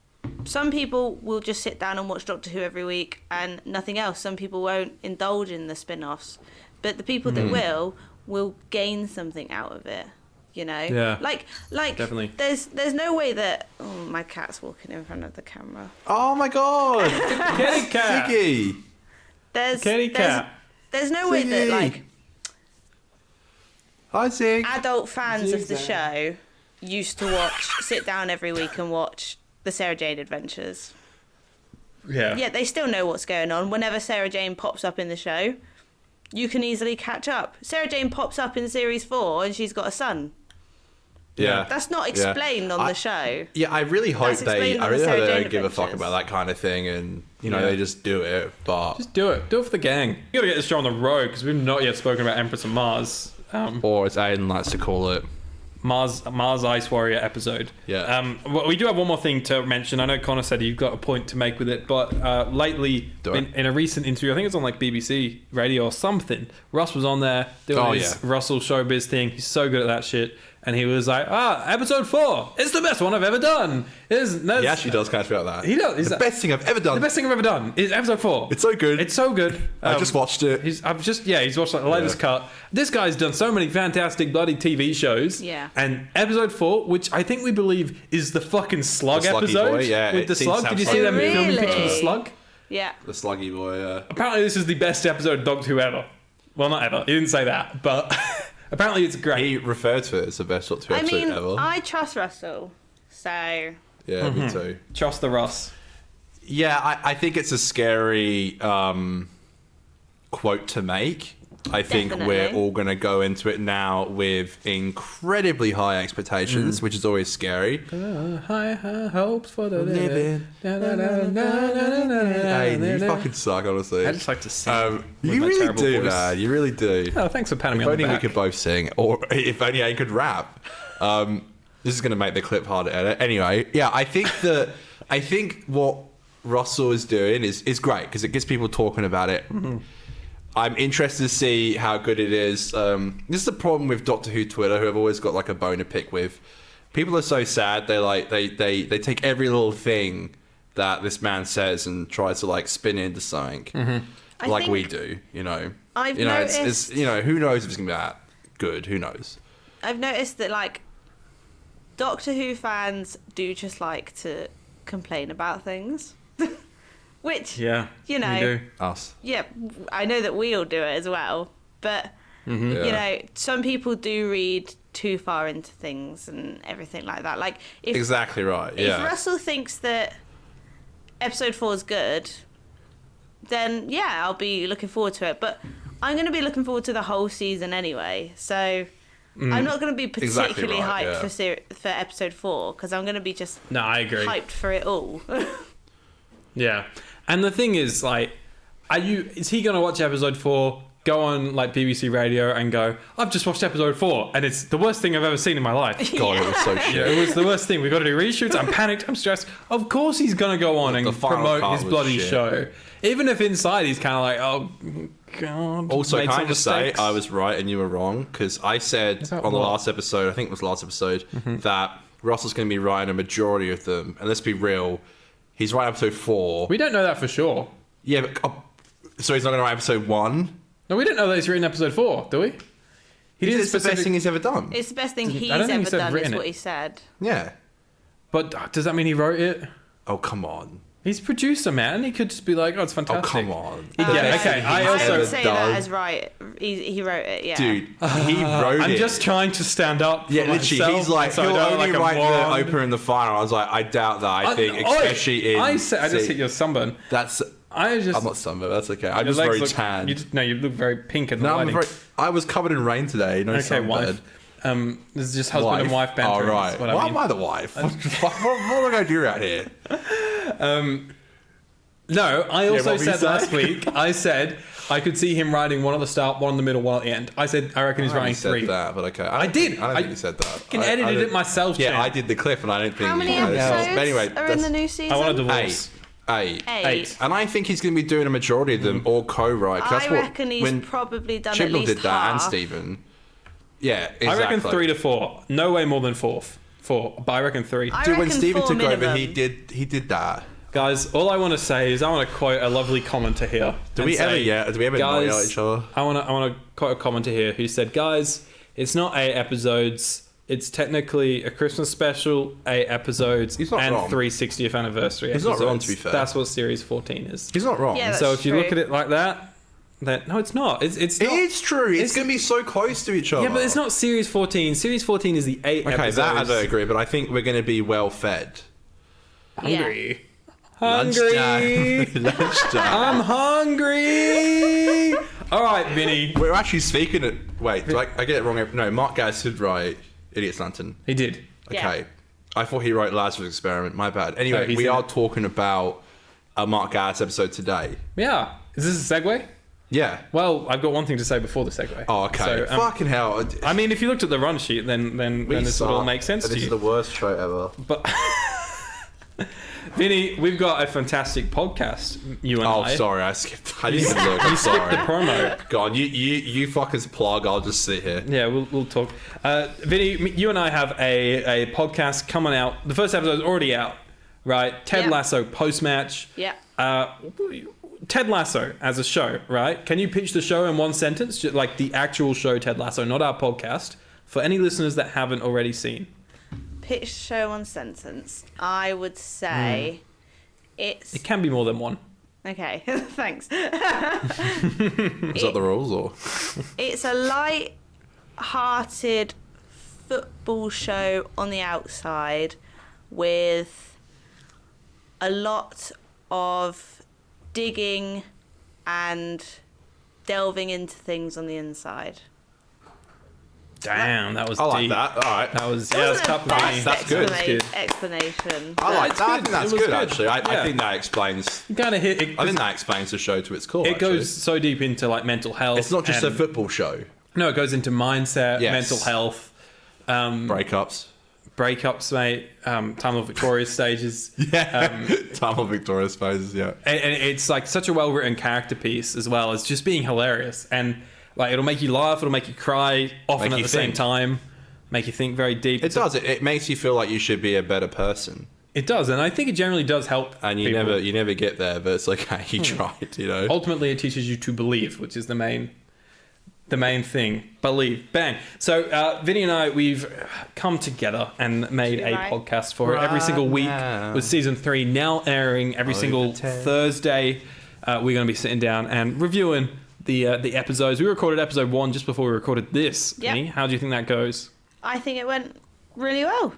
some people will just sit down and watch Doctor Who every week and nothing else. Some people won't indulge in the spin-offs. But the people that will gain something out of it, you know? Yeah. Like definitely. There's no way that... Oh, my cat's walking in front of the camera. Oh, my God! Kitty cat! Ziggy! Kitty cat! There's no way that, like... Hi, Zig. Adult fans of the show used to sit down every week and watch the Sarah Jane Adventures. Yeah. Yeah, they still know what's going on. Whenever Sarah Jane pops up in the show, you can easily catch up. Sarah Jane pops up in series 4 and she's got a son. Yeah. That's not explained on the show. Yeah, I really hope they don't give a fuck Adventures. about that kind of thing, and they just do it. But just do it. Do it for the gang. You gotta get this show on the road because we've not yet spoken about Empress of Mars. Or as Aidan likes to call it, Mars Ice Warrior episode. Yeah. We do have one more thing to mention. I know Connor said you've got a point to make with it, but lately, in a recent interview, I think it was on like BBC Radio or something, Russ was on there doing his Russell Showbiz thing. He's so good at that shit. And he was like, episode 4, it's the best one I've ever done. He actually does kind of feel like that. He does. The best thing I've ever done. The best thing I've ever done is episode 4. It's so good. It's so good. I just watched it. He's watched like the latest cut. This guy's done so many fantastic bloody TV shows. Yeah. And episode 4, which I think we believe is the fucking slug The Sluggy episode. Boy, yeah, with the slug. Did you see Oh, them filming pictures of the really? slug? Yeah. The Sluggy Boy, yeah. Apparently this is the best episode of Doctor Who ever. Well, not ever. He didn't say that, but apparently it's great. He referred to it as the best Doctor Who episode ever. I trust Russell, so... Yeah, me too. Trust the Russ. Yeah, I think it's a scary quote to make. I think Definitely. we're all going to go into it now with incredibly high expectations, which is always scary. High hopes for the living. Hey, you fucking suck, honestly. I just like to sing. You really do, man. You really do. Oh, thanks for patting me If on only the we back. could both sing, or if only I could rap. This is going to make the clip hard to edit. Anyway, yeah, I think what Russell is doing is great because it gets people talking about it. Mm-hmm. I'm interested to see how good it is. This is the problem with Doctor Who Twitter, who I've always got like a bone to pick with. People are so sad. They take every little thing that this man says and try to like spin it into something, like we do. I've noticed. noticed. Who knows if it's gonna be that good? Who knows? I've noticed that like Doctor Who fans do just like to complain about things. Which, we do. Us. Yeah, I know that we all do it as well. But, some people do read too far into things and everything like that. Like, if, Exactly right, yeah. If Russell thinks that episode 4 is good, then, yeah, I'll be looking forward to it. But I'm going to be looking forward to the whole season anyway. So I'm not going to be particularly hyped for episode 4 because I'm going to be just I agree. hyped for it all. Yeah. And the thing is, like, is he going to watch episode 4, go on, like, BBC Radio and go, I've just watched episode 4, and it's the worst thing I've ever seen in my life. God, it was so shit. It was the worst thing. We've got to do reshoots. I'm panicked. I'm stressed. Of course he's going to go on and promote his bloody show. Even if inside he's kind of like, oh, God. Also, made can I some just say mistakes. I was right and you were wrong? Because I said on the last episode, I think it was last episode, that Russell's going to be writing a majority of them. And let's be real, he's writing episode 4. We don't know that for sure. Yeah, but, so he's not going to write episode 1? No, we don't know that he's written episode 4, do we? It's the best thing he's ever done. It's the best thing he's I don't think he ever said done, written is what it. he said. Yeah. But does that mean he wrote it? Oh, come on. He's producer, man. He could just be like, oh, it's fantastic. Oh, come on. Yeah, okay. I also would say that as right. He wrote it, yeah. Dude, he wrote it. I'm just trying to stand up. Yeah, for literally. myself, He's like, so I he'll don't only like a write the moron. opener and the final. I was like, I doubt that. I think, especially in... I just hit your sunburn. I'm not sunburned. That's okay. I'm Your just very legs tan. You look very pink in the No, lighting. I was covered in rain today. No Okay, sunburn. wife. This is just husband and wife banter. Oh, right. Why am I the wife? what am I going to do out here? No, I also what were you said last saying? week, I said I could see him writing one at the start, one in the middle, one at the end. I said I reckon he's writing said 3. that, but okay. I did. I don't think you said that. fucking edited it myself, Yeah, Jen. I did the clip, and I don't think... How many you know, episodes but anyway, are in the new season? I want a divorce. 8. 8. And I think he's going to be doing a majority of them all co-write. 'cause that's I reckon he's probably done at Chibnall least did that, half. and Stephen. Yeah, exactly. I reckon 3 to 4. No way more than 4, but I reckon 3. Dude, when reckon Stephen 4 took over, minimum. he did that. Guys, all I want to say is I want to quote a lovely commenter here. Do we ever guys, know each other? I want to quote a commenter here who said, guys, it's not 8 episodes. It's technically a Christmas special, 8 episodes, He's not and wrong. 3 60th anniversary He's episodes. not wrong, to be fair. That's what Series 14 is. He's not wrong. Yeah, So that's if you look true. at it like that, no, it's not. It's not. It's true. It's going to be so close to each other. Yeah, but it's not Series 14. Series 14 is the 8 Okay, episodes. that I don't agree, but I think we're going to be well fed. Hungry. Lunchtime. I'm hungry. All right, Vinny. We're actually speaking at... Wait, do I get it wrong? No, Mark Gaz did write Idiot's Lantern. He did. Okay. Yeah. I thought he wrote Lazarus Experiment. My bad. No, Anyway, he's we in are it. talking about a Mark Gaz episode today. Yeah. Is this a segue? Yeah. Well, I've got one thing to say before the segue. Oh, okay. So, Fucking hell. I mean, if you looked at the run sheet, then this would all make sense to you. This is the worst show ever. But Vinny, we've got a fantastic podcast. You and I. Oh, sorry, I skipped. I didn't even look. You skipped the promo. Go on, you fuckers plug. I'll just sit here. Yeah, we'll talk. Vinny, you and I have a podcast coming out. The first episode is already out, right? Ted Lasso post match. Yeah. Ted Lasso as a show, right? Can you pitch the show in one sentence? Just like the actual show Ted Lasso, not our podcast, for any listeners that haven't already seen. Pitch the show in one sentence. I would say It can be more than one. Okay, thanks. Is that the rules or? It's a light-hearted football show on the outside with a lot of digging and delving into things on the inside. Damn, that was I like deep. that. All right. That was That's tough for me. That's good. Explanation. I like that. I think that's It was good, good. actually. I Yeah. think that explains. You kind of hit it. I think that explains the show to its core. It actually. goes so deep into like mental health. It's not just a and- football show. No, it goes into mindset, Yes. mental health, Breakups. breakups, mate, time of Victoria's stages. Yeah. Time of Victoria's phases. Yeah. And it's like such a well-written character piece as well as just being hilarious. And like it'll make you laugh, it'll make you cry, often Make at you the same think. time, make you think very deep. It does. It makes you feel like you should be a better person, It does, and I think it generally does help. and you people. never get there. But it's like, hey, you tried. You know. Ultimately, it teaches you to believe, which is the main thing. Believe. Bang. So Vinny and I, we've come together and made a Right. podcast for it every single week. now. With season 3 now airing every single Thursday. We're going to be sitting down and reviewing the episodes. We recorded episode 1 just before we recorded this. Yep. Vinny, how do you think that goes? I think it went really well.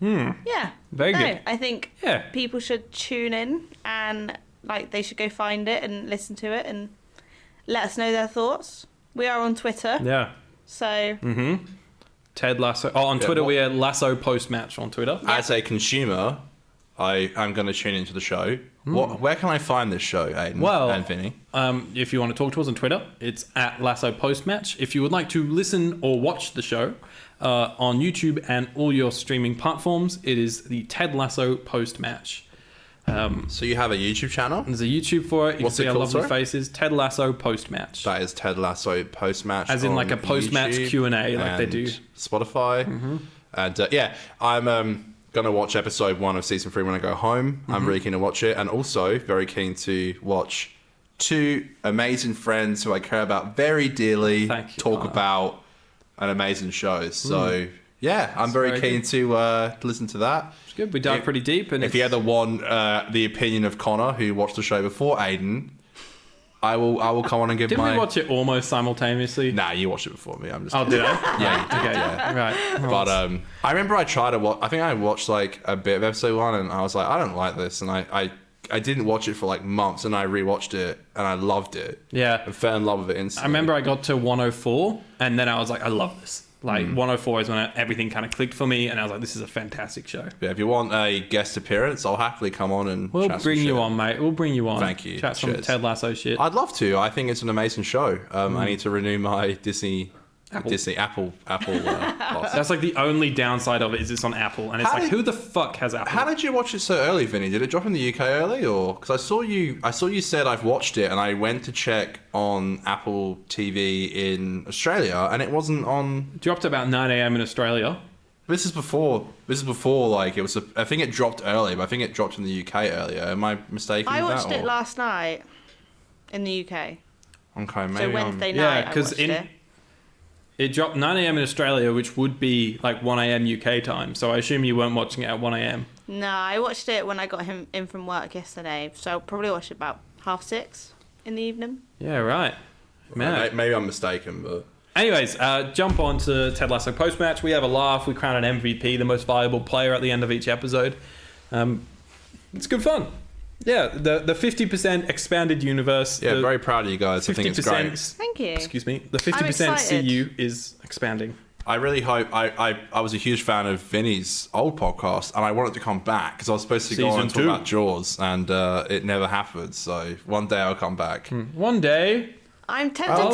Yeah. Very good. I think Yeah. people should tune in and like they should go find it and listen to it and let us know their thoughts. We are on Twitter, Yeah. so Ted Lasso. Oh, on Twitter, what- we are Lasso Post Match on Twitter. As a consumer, I'm going to tune into the show. Where can I find this show, Aidan Well, and Vinny? If you want to talk to us on Twitter, it's at Lasso Post Match. If you would like to listen or watch the show on YouTube and all your streaming platforms, it is the Ted Lasso Post Match. So you have a YouTube channel? There's a YouTube for it. You What's can see it our called, lovely sorry? faces. Ted Lasso Post Match. That is Ted Lasso post-match. As in on like a post-match YouTube Q&A like they and do. Spotify. And yeah, I'm going to watch episode 1 of season 3 when I go home. I'm really keen to watch it. And also very keen to watch 2 amazing friends who I care about very dearly Thank you, talk Connor. about an amazing show. So yeah, I'm very very keen to listen to that. It's good. We dive pretty deep. And If you ever want the opinion of Connor, who watched the show before Aidan, I will come on and give didn't my... we watch it almost simultaneously? Nah, you watched it before me. I'm just... Oh, did I? Yeah, you did, Okay, yeah. right. But I remember I tried to watch... I think I watched like a bit of episode 1 and I was like, I don't like this. And I didn't watch it for like months and I rewatched it and I loved it. Yeah. And fell in love with it instantly. I remember I got to 104 and then I was like, I love this. Like 104 is when everything kind of clicked for me and I was like, this is a fantastic show. Yeah, if you want a guest appearance, I'll happily come on and We'll chat some bring you shit. on, mate. We'll bring you on. Thank you. Chat some Cheers. Ted Lasso shit. I'd love to. I think it's an amazing show. I need to renew my Apple pass. That's like the only downside of it is it's on Apple, and it's How like, did- who the fuck has Apple? How did you watch it so early, Vinny? Did it drop in the UK early, or because I saw you said I've watched it, and I went to check on Apple TV in Australia, and it wasn't on. Dropped about 9 a.m. in Australia. This is before like it was. I think it dropped early, but I think it dropped in the UK earlier. Am I mistaken? I with watched that, it or- last night in the UK. Okay, maybe. So Wednesday Yeah, night I because watched it dropped 9 a.m. in Australia, which would be like 1 a.m. UK time. So I assume you weren't watching it at 1 a.m. No, I watched it when I got him in from work yesterday. So I'll probably watch it about 6:30 in the evening. Yeah, right. Man. Maybe I'm mistaken, but Anyways, jump on to Ted Lasso post-match. We have a laugh. We crown an MVP, the most valuable player at the end of each episode. It's good fun. Yeah, the 50% expanded universe. yeah, the very proud of you guys. I think it's great. 50%. Thank you. Excuse me. The I'm 50% excited. CU is expanding. I really hope. I was a huge fan of Vinny's old podcast, and I wanted to come back because I was supposed to go on and talk about Jaws, and it never happened. So one day I'll come back. One day. I'm tempted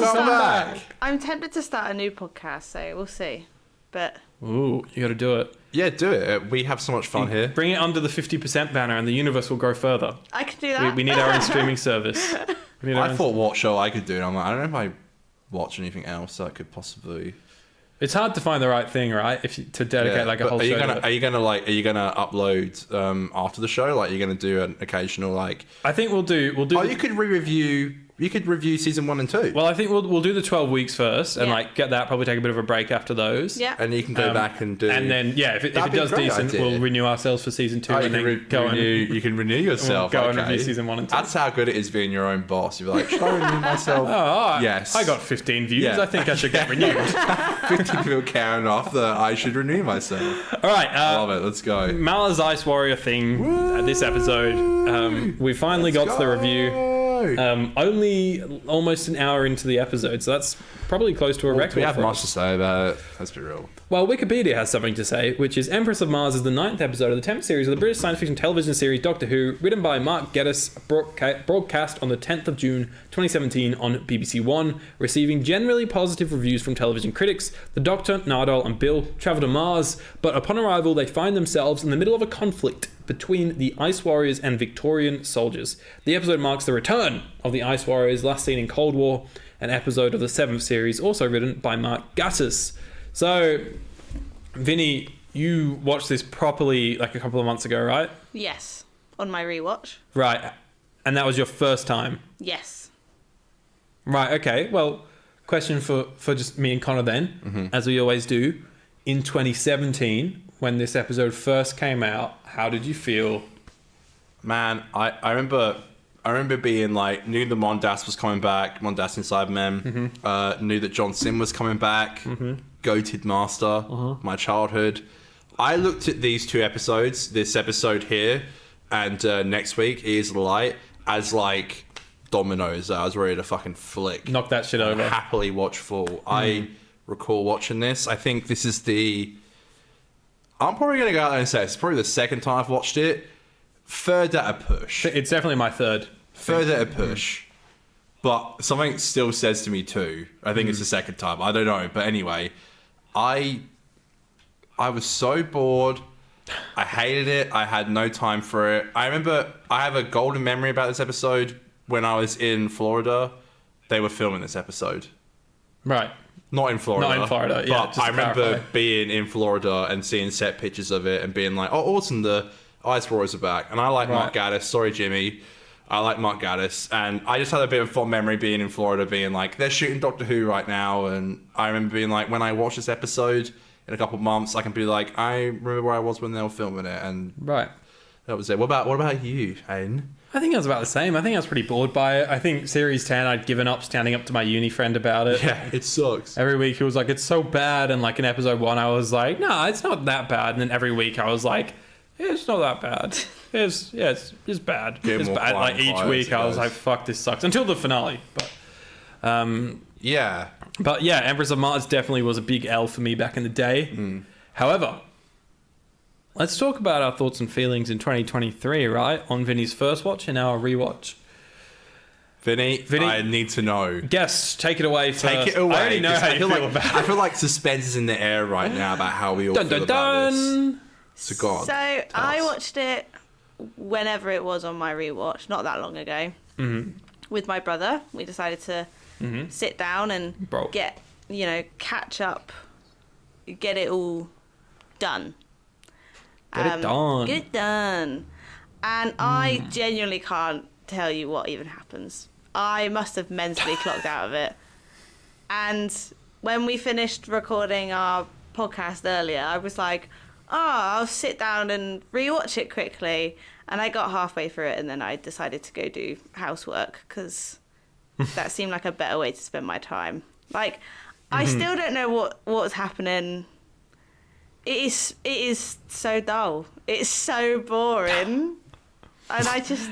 to start a new podcast, so we'll see. But ooh, you got to do it. Yeah, do it. We have so much fun here. Bring it under the 50% banner, and the universe will grow further. I can do that. We need our own streaming service. I thought what show I could do, and I'm like, I don't know if I watch anything else that could possibly. It's hard to find the right thing, right? To dedicate like a whole show. Are you gonna upload after the show? Like, you're gonna do an occasional like? I think we'll do. Oh, you could review. You could review season 1 and 2. Well, I think we'll do the 12 weeks first, and like get that. Probably take a bit of a break after those. Yeah. And you can go back and do. And then if it does decent, we'll renew ourselves for season 2, and then go on. You can renew yourself. Go and review season 1 and 2. That's how good it is being your own boss. You're like, should I renew myself? Yes. I got 15 views. Yeah. I think I should get renewed. 15 people care enough that I should renew myself. All right. I love it. Let's go. Mala's Ice Warrior thing. This episode, we finally got to the review. Only almost an hour into the episode, so that's probably close to a record. We have much to say about it. Let's be real. Well, Wikipedia has something to say, which is Empress of Mars is the 9th episode of the 10th series of the British science fiction television series Doctor Who, written by Mark Gatiss, broadcast on the 10th of June 2017 on BBC One, receiving generally positive reviews from television critics. The Doctor, Nardole, and Bill travel to Mars, but upon arrival they find themselves in the middle of a conflict between the Ice Warriors and Victorian soldiers. The episode marks the return of the Ice Warriors, last seen in Cold War, an episode of the 7th series, also written by Mark Gatiss. So, Vinny, you watched this properly like a couple of months ago, right? Yes, on my rewatch. Right, and that was your first time? Yes. Right, okay. Well, question for just me and Connor then, as we always do. In 2017, when this episode first came out, how did you feel? Man, I remember being like, knew the Mondas was coming back, Mondas and Cybermen, knew that John Sim was coming back, Goated Master, my childhood. I looked at these 2 episodes, this episode here, and next week, Ears of the Light, as like dominoes that I was ready to fucking flick. Knock that shit over. Happily watch full. I recall watching this. I think this is I'm probably going to go out there and say it's probably the second time I've watched it. Third at a push. It's definitely my third. Third at a push. But something still says to me too. I think it's the second time. I don't know. But anyway, I was so bored. I hated it. I had no time for it. I remember I have a golden memory about this episode. When I was in Florida, they were filming this episode. Right. Not in Florida. Not in Florida, yeah. But I remember being in Florida and seeing set pictures of it and being like, oh, awesome, the Ice Warriors are back. And I like Mark Gatiss. Sorry, Jimmy. I like Mark Gatiss. And I just had a bit of fond memory being in Florida, being like, they're shooting Doctor Who right now. And I remember being like, when I watch this episode in a couple of months, I can be like, I remember where I was when they were filming it. And that was it. What about you, Aidan? I think I was about the same. I think I was pretty bored by it. I think Series 10, I'd given up standing up to my uni friend about it. Yeah, it sucks. Every week he was like, it's so bad. And like in episode 1, I was like, no, it's not that bad. And then every week I was like, yeah, it's not that bad. It's bad. It's bad. Like each week I was like, fuck, this sucks. Until the finale. But yeah. But yeah, Empress of Mars definitely was a big L for me back in the day. However, let's talk about our thoughts and feelings in 2023, right? On Vinny's first watch and our rewatch. Vinny, I need to know. Guess, take it away first. Take it away. I already know how you feel about it. I feel like suspense is in the air right now about how we all feel about this. So go on. So I watched it whenever it was on my rewatch, not that long ago, with my brother. We decided to sit down and catch up, get it all done. Get it done. And I genuinely can't tell you what even happens. I must have mentally clocked out of it. And when we finished recording our podcast earlier, I was like, I'll sit down and rewatch it quickly. And I got halfway through it and then I decided to go do housework because that seemed like a better way to spend my time. Like, I still don't know what was happening. It is so dull. It's so boring. And I just...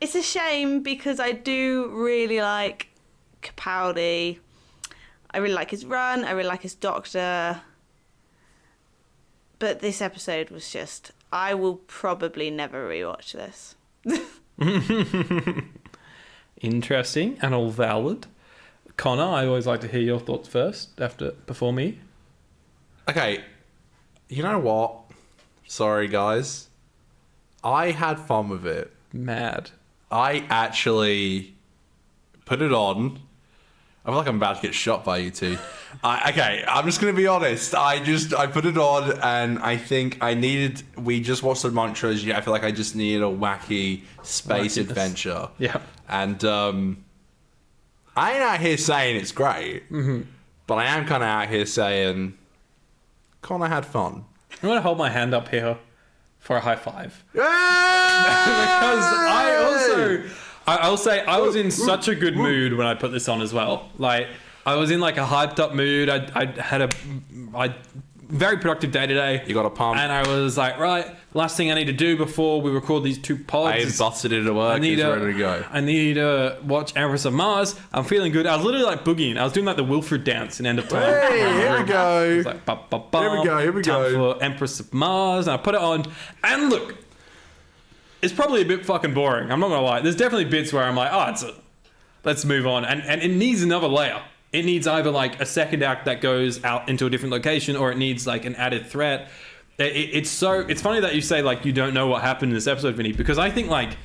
It's a shame because I do really like Capaldi. I really like his run. I really like his doctor. But this episode was just... I will probably never rewatch this. Interesting and all valid. Connor, I always like to hear your thoughts first before me. Okay, you know what? Sorry, guys. I had fun with it. Mad. I actually put it on. I feel like I'm about to get shot by you two. Okay, I'm just going to be honest. I put it on and I think we just watched the Monk trilogy. I feel like I just needed a wacky space adventure. Yeah. And I ain't out here saying it's great, but I am kind of out here saying, Connor had fun. I'm going to hold my hand up here for a high five. Yay! Because I'll say I was in such a good mood when I put this on as well. Like, I was in like a hyped up mood. I had a very productive day today. You got a pump. And I was like, right, last thing I need to do before we record these 2 pods. I busted into work. He's ready to go. I need to watch Empress of Mars. I'm feeling good. I was literally like boogieing. I was doing like the Wilfred dance in End of Time. Hey, here we go. It was like, here we go. Time for Empress of Mars. And I put it on. And look, it's probably a bit fucking boring. I'm not going to lie. There's definitely bits where I'm like, let's move on. And it needs another layer. It needs either like a second act that goes out into a different location, or it needs like an added threat. It's funny that you say like you don't know what happened in this episode, Vinny, because I think like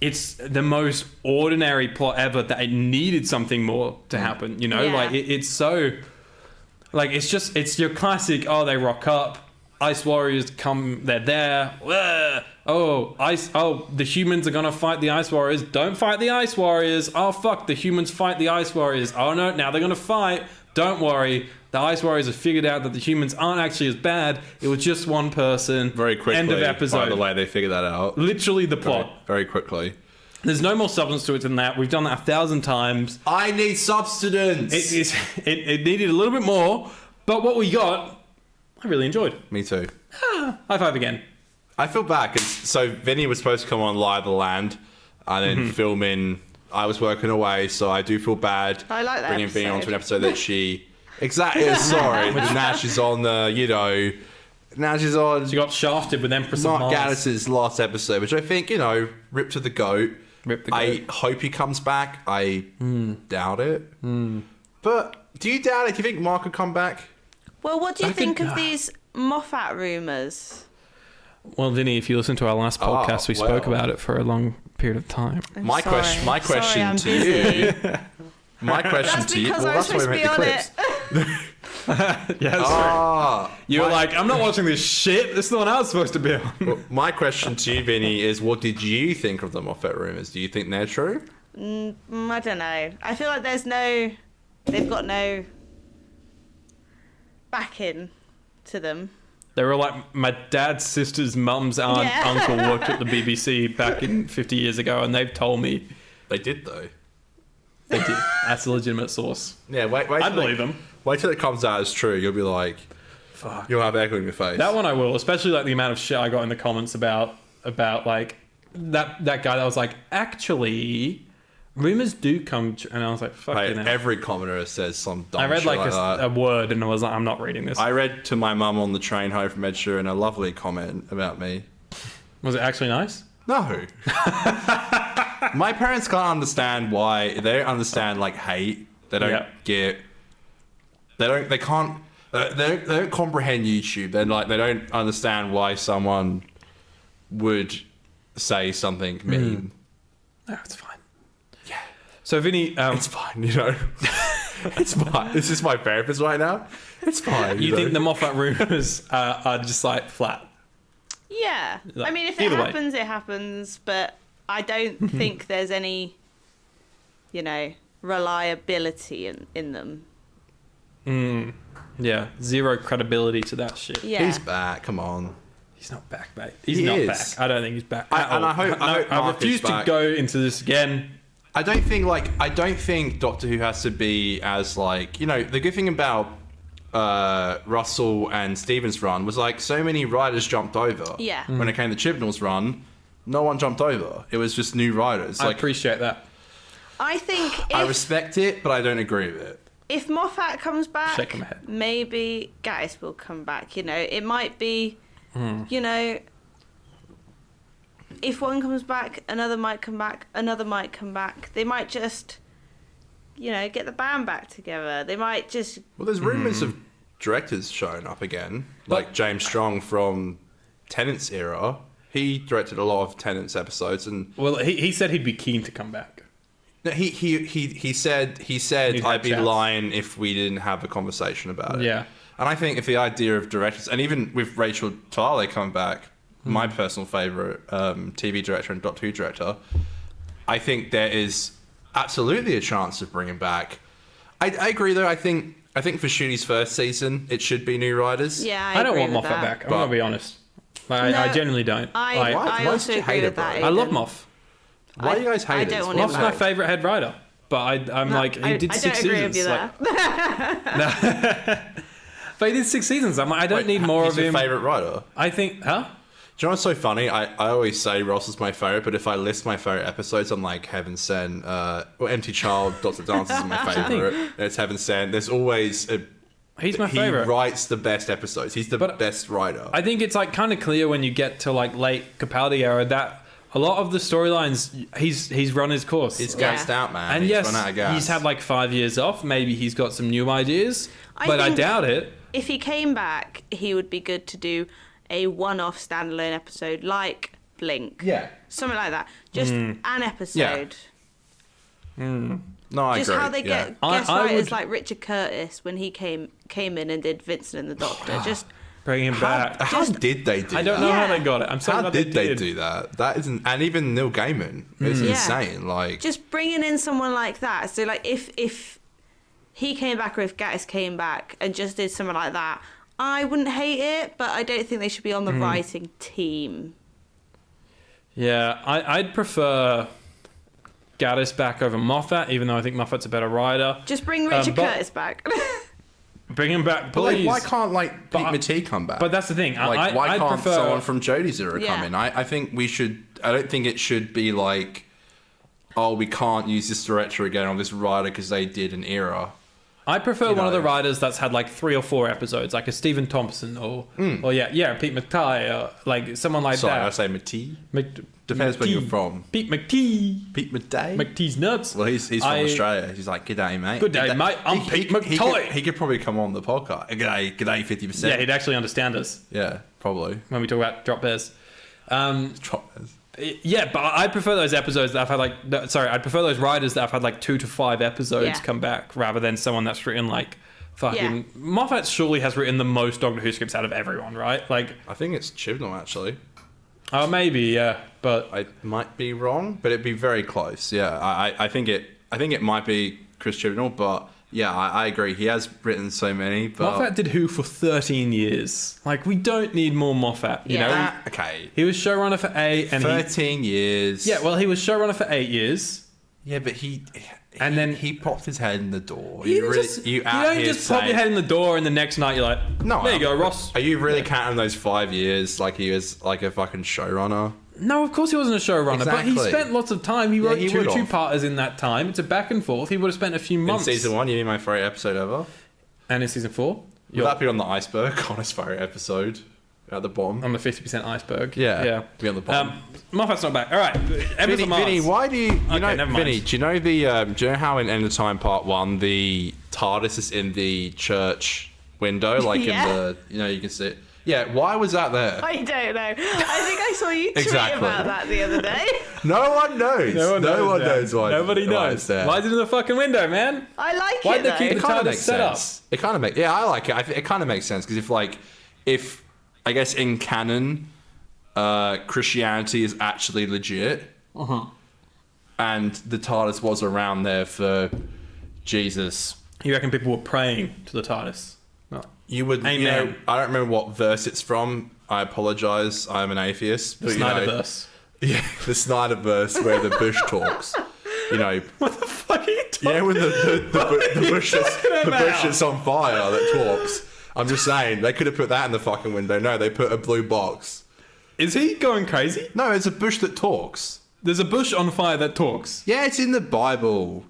it's the most ordinary plot ever that it needed something more to happen. You know, like it's so like it's your classic. Oh, they rock up. Ice Warriors come. They're there. The humans are gonna fight the Ice Warriors. Don't fight the Ice Warriors. Oh fuck, the humans fight the Ice Warriors. Oh no, now they're gonna fight. Don't worry, the Ice Warriors have figured out that the humans aren't actually as bad. It was just one person. Very quickly. End of episode. By the way, they figured that out. Literally the plot. Very quickly. There's no more substance to it than that. We've done that 1,000 times. I need substance. It needed a little bit more, but what we got, I really enjoyed. Me too. High five again. I feel bad because so Vinny was supposed to come on Live the Land and then film in. I was working away, so I do feel bad. I like that bringing Vinny episode. onto an episode that she exactly. Sorry, now she's on the now she's on. She got shafted with Empress of Mark Mars. Gaddis's last episode, which I think ripped to the goat. I hope he comes back. I doubt it. But do you doubt it? Do you think Mark could come back? Well, what do you think of these Moffat rumours? Well, Vinny, if you listen to our last podcast, we spoke about it for a long period of time. My question to you. My question to you. Well, that's why we make the clips. Sorry. You were like, I'm not watching this shit. This is the one I was supposed to be on. Well, my question to you, Vinny, is what did you think of the Moffat rumours? Do you think they're true? I don't know. I feel like they've got no backing to them. They were like my dad's sister's mum's uncle worked at the BBC back in 50 years ago, and they've told me. They did, though. They did. That's a legitimate source. Yeah, wait. I believe them. Wait till it comes out as true. You'll be like, fuck. You'll have echo in your face. That one I will, especially like the amount of shit I got in the comments about like that guy that was like, actually, rumors do come true. And I was like, fucking hell. Every commenter says some dumb shit. I read like a word and I was like, I'm not reading this. I read to my mum on the train home from Ed Sheeran a lovely comment about me. Was it actually nice? No. My parents can't understand why. They don't understand like hate. They don't get. They can't. They don't comprehend YouTube. They're like, they don't understand why someone would say something mean. No, it's fine. Yeah. So Vinny, it's fine. It's fine. This is my therapist right now. It's fine. You think the Moffat rumors are just like flat? Yeah. I mean, if it happens, it happens. But I don't think there's any, reliability in them. Yeah, zero credibility to that shit. Yeah. He's back. Come on. He's not back, mate. He's not back. I don't think he's back. I refuse to go into this again. I don't think Doctor Who has to be as like, the good thing about Russell and Stevens' run was like so many writers jumped over. Yeah. When it came to Chibnall's run, no one jumped over. It was just new writers. I appreciate that. I think I respect it, but I don't agree with it. if Moffat comes back, Shaking my head. maybe Gatiss will come back. You know, it might be, you know, if one comes back, another might come back, another might come back. They might just, you know, get the band back together. They might just... Well, there's rumours of directors showing up again. Like James Strong from Tennant's era. He directed a lot of Tennant's episodes. And well, he said he'd be keen to come back. no, he said I'd be lying if we didn't have a conversation about it. Yeah. And I think if the idea of directors, and even with Rachel Talalay coming back, my personal favourite TV director and Doctor Who director, I think there is absolutely a chance of bringing back. I agree though. I think for Shooty's first season, it should be new writers. Yeah, I don't want Moffat back. I'm gonna be honest. I genuinely don't. I also agree with that. I love Moff. Why do you guys hate it? Moff's my favourite head writer, but I'm like he did 6 seasons. I don't agree with you there. But he did 6 seasons. I'm like, I don't need more of him. He's your favourite writer? I think, huh? Do you know what's so funny? I always say Ross is my favourite, but if I list my favourite episodes, I'm like Heaven Sent, Empty Child, Doctor Dance is my favourite. It's Heaven Sent. There's always he's my favourite. He writes the best episodes. He's the best writer. I think it's like kind of clear when you get to like late Capaldi era that a lot of the storylines he's run his course. He's gassed out, man. And he's yes, run out of gas. He's had like 5 years off. Maybe he's got some new ideas, but I doubt it. If he came back, he would be good to do a one-off standalone episode like Blink. Yeah. Something like that. Just an episode. No, I Just agree. how they get guest writers like Richard Curtis when he came in and did Vincent and the Doctor. Just bring him back. How did they do that? I don't know how they got it. I'm so how glad did they do that? That isn't, and even Neil Gaiman. It's insane. Like just bringing in someone like that. So like if he came back or if Gatiss came back and just did something like that, I wouldn't hate it, but I don't think they should be on the writing team. Yeah, I'd prefer Gatiss back over Moffat, even though I think Moffat's a better writer. Just bring Richard Curtis back. Bring him back, but please. why can't like Pete Matee come back? But that's the thing. Like, why I'd can't prefer someone from Jodie's era come in? I think we should. I don't think it should be like, oh, we can't use this director again or this writer because they did an era. I prefer one of the writers that's had like 3 or 4 episodes, like a Stephen Thompson or Pete Matee, or like someone like that. Sorry, I say Matee. Depends where you're from. Pete Matee. Pete Matee. Matee's nuts. Well, he's from Australia. He's like, g'day, mate. Good day, mate. I'm Pete Matee. He could probably come on the podcast. G'day, 50%. Yeah, he'd actually understand us. Yeah, probably. When we talk about drop bears. Drop bears. Yeah, but I prefer those episodes that I've had I prefer those writers that have had like 2 to 5 episodes come back rather than someone that's written like fucking... Moffat surely has written the most Doctor Who scripts out of everyone, right? Like, I think it's Chibnall, actually. Oh, maybe, yeah, but... I might be wrong, but it'd be very close, yeah. I think it might be Chris Chibnall, but... Yeah, I agree. He has written so many, but... Moffat did Who for 13 years. Like, we don't need more Moffat, you know? Okay. He was showrunner for 8 and 13 years. Yeah, well, he was showrunner for 8 years. Yeah, but he popped his head in the door. You don't just pop your head in the door and the next night you're like, no, there you go, Ross. Are you really counting those 5 years like he was like a fucking showrunner? No, of course he wasn't a showrunner, but he spent lots of time. He wrote 2 two-parters in that time. It's a back and forth. He would have spent a few months. In season 1, you mean my favourite episode ever? And in season 4? Would that be on the iceberg? Honest favourite episode at the bottom. On the 50% iceberg. Yeah. Be on the bottom. Moffat's not back. All right. Empress of Mars. Vinny, why do you know? Never mind. Vinny, do you know do you know how in End of Time Part 1 the TARDIS is in the church window, like in the you can see it. Yeah, why was that there? I don't know. I think I saw you tweet about that the other day. No one knows. No one knows why. Nobody knows. Why is it in the fucking window, man? I like Why'd it, they keep the TARDIS set up? It kind of makes... Yeah, I like it. It kind of makes sense, because if I guess in canon, Christianity is actually legit, and the TARDIS was around there for Jesus... You reckon people were praying to the TARDIS? No. You would, I don't remember what verse it's from. I apologise. I'm an atheist. The Snyderverse. Yeah, the Snyderverse where the bush talks. What the fuck are you talking about? Yeah, when the bush is on fire that talks. I'm just saying, they could have put that in the fucking window. No, they put a blue box. Is he going crazy? No, it's a bush that talks. There's a bush on fire that talks. Yeah, it's in the Bible.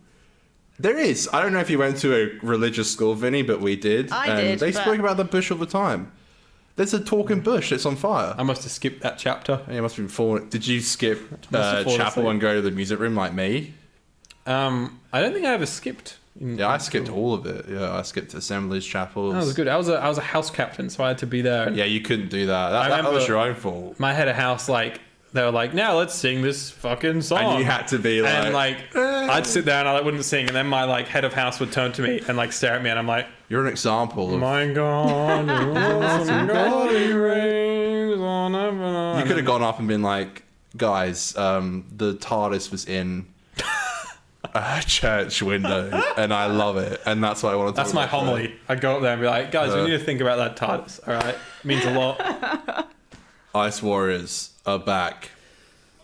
There is. I don't know if you went to a religious school, Vinny, but we did. I did. They spoke about the bush all the time. There's a talking bush that's on fire. I must have skipped that chapter. You must have been falling. Did you skip chapel and go to the music room like me? I don't think I ever skipped. Yeah, I skipped all of it. Yeah, I skipped assemblies, chapels. That was good. I was a house captain, so I had to be there. Yeah, you couldn't do that. That was your own fault. My head of house, like, they were like, now let's sing this fucking song. And you had to be like... And, like, I'd sit there and I wouldn't sing, and then my, like, head of house would turn to me and, like, stare at me, and I'm like... You're an example of... My God, You could have gone up and been like, guys, the TARDIS was in a church window, and I love it, and that's what I want to talk That's my about. homily. I'd go up there and be like, guys, we need to think about that TARDIS, all right? It means a lot. Ice Warriors are back.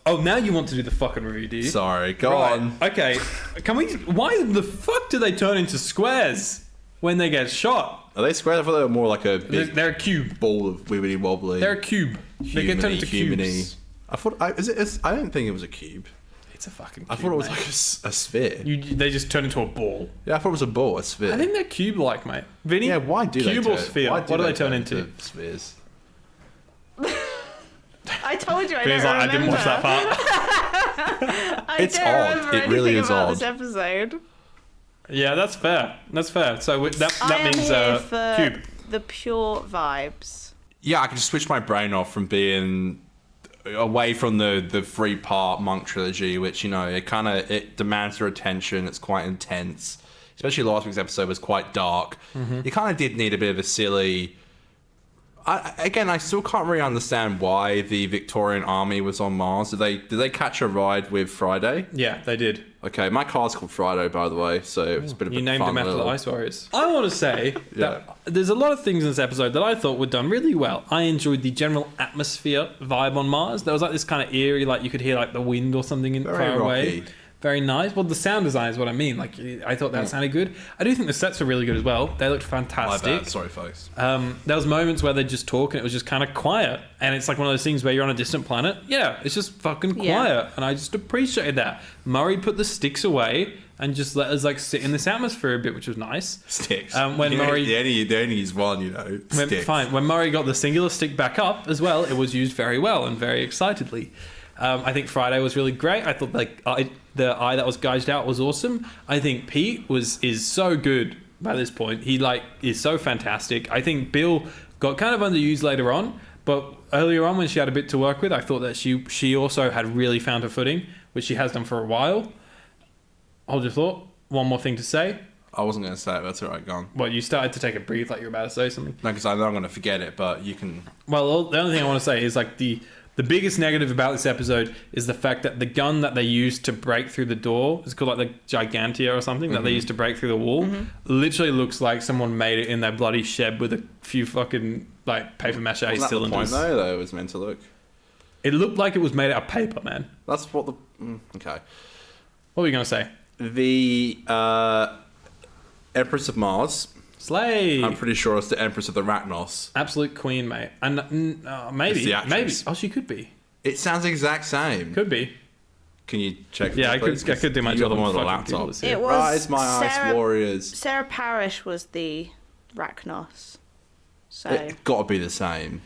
Oh, now you want to do the fucking review, do you? Sorry, go Right. on. Okay, can we... Why the fuck do they turn into squares when they get shot? Are they square? I thought they were more like a big They're a cube. ball of wibbly wobbly. They're a cube. They get turned into cubes. I thought... I don't think it was a cube. It's a fucking cube, I thought it was mate. like a sphere. They just turn into a ball. Yeah, I thought it was a ball, a sphere. I think they're cube-like, mate. Vinny? Yeah, why do cube they or sphere? What do they turn into? Spheres. I told you I Vinny's don't like, I didn't watch that part. It's odd. It really is about odd. this episode. Yeah, that's fair. That's fair. So that I am means here for cube. the pure vibes. Yeah, I can just switch my brain off from being away from the 3-part Monk trilogy, which, you know, it demands your attention. It's quite intense. Especially last week's episode was quite dark. Mm-hmm. You kind of did need a bit of a silly... I still can't really understand why the Victorian army was on Mars. Did they catch a ride with Friday? Yeah, they did. Okay, my car's called Friday, by the way, so it's a bit of a You named fun him after little... the Ice Warriors. I want to say that there's a lot of things in this episode that I thought were done really well. I enjoyed the general atmosphere vibe on Mars. There was like this kind of eerie, like you could hear like the wind or something Very far away. rocky. Very nice. Well, the sound design is what I mean. Like, I thought that sounded good. I do think the sets were really good as well. They looked My fantastic. bad, sorry folks. There was moments where they just talk and it was just kind of quiet. And it's like one of those things where you're on a distant planet. Yeah, it's just fucking quiet. Yeah. And I just appreciated that. Murray put the sticks away and just let us like sit in this atmosphere a bit, which was nice. Sticks. When Murray... They only use one, you know. Sticks. When Murray got the singular stick back up as well, it was used very well and very excitedly. I think Friday was really great. I thought the eye that was gouged out was awesome. I think Pete is so good by this point. He is so fantastic. I think Bill got kind of underused later on, but earlier on when she had a bit to work with, I thought that she also had really found her footing, which she has done for a while. Hold your thought. One more thing to say. I wasn't going to say it, but that's all right, go on. Well, you started to take a breathe like you were about to say something. No, because I know I'm going to forget it, but you can... Well, the only thing I want to say is like the biggest negative about this episode is the fact that the gun that they used to break through the door, it's called like the Gigantia or something, that they used to break through the wall, literally looks like someone made it in their bloody shed with a few fucking like paper mache Wasn't that cylinders. the point, though, it was meant to look? It looked like it was made out of paper, man. That's what the... Okay. What were you going to say? The Empress of Mars. Slay. I'm pretty sure it's the Empress of the Arachnos. Absolute queen, mate. And maybe. It's the actress. Oh, she could be. It sounds the exact same. Could be. Can you check? Yeah, I please? could do my You're job the one on with the fucking laptop. Google's here. It was Rise, my Ice Warriors. Sarah Parish was the Rachnos. So It's got to be the same.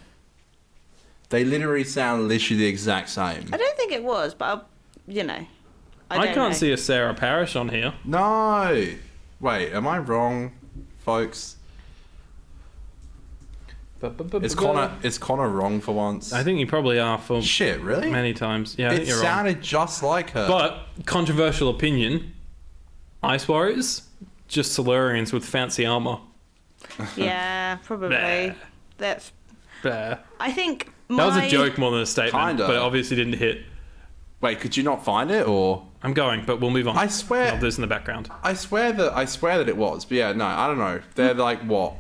They literally sound literally the exact same. I don't think it was, but I I don't can't know. see a Sarah Parish on here. No. Wait, am I wrong, folks? Is Connor wrong for once? I think you probably are for Shit, really? many times. Yeah, I think It you're wrong. sounded just like her. But controversial opinion: Ice Warriors, just Silurians with fancy armor. Yeah, probably. Bleh. That's. Fair. I think That was a joke more than a statement, Kinda. but it obviously didn't hit. Wait, could you not find it, or? I'm going, but we'll move on. I swear- I'll do this in the background. I swear that it was, but yeah, no, I don't know. They're like what?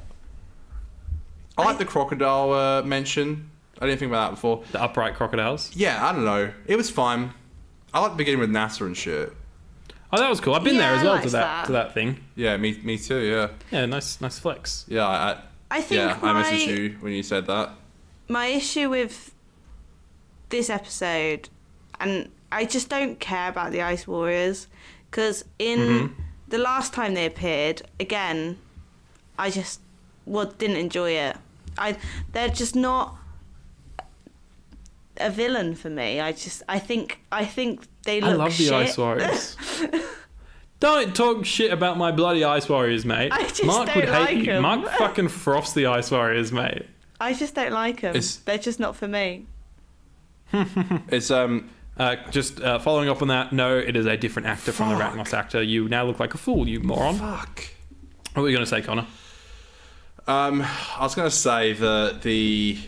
I like the crocodile mention. I didn't think about that before. The upright crocodiles. Yeah, I don't know. It was fine. I like the beginning with NASA and shit. Oh, that was cool. I've been there Yeah, as I well liked that. to that thing. Yeah, me too. Yeah, Yeah, nice flex. yeah. I think I messaged you when you said that. my issue with this episode, and I just don't care about the Ice Warriors, because in the last time they appeared, again, I just didn't enjoy it. They're just not a villain for me. I think they look. I love the Ice Warriors. Don't talk shit about my bloody Ice Warriors, mate. Mark would hate you. Mark fucking froths the Ice Warriors, mate. I just don't like them. They're just not for me. It's just following up on that. No, it is a different actor from the Ratnos actor. You now look like a fool, you moron. Fuck. What were you going to say, Connor? I was going to say that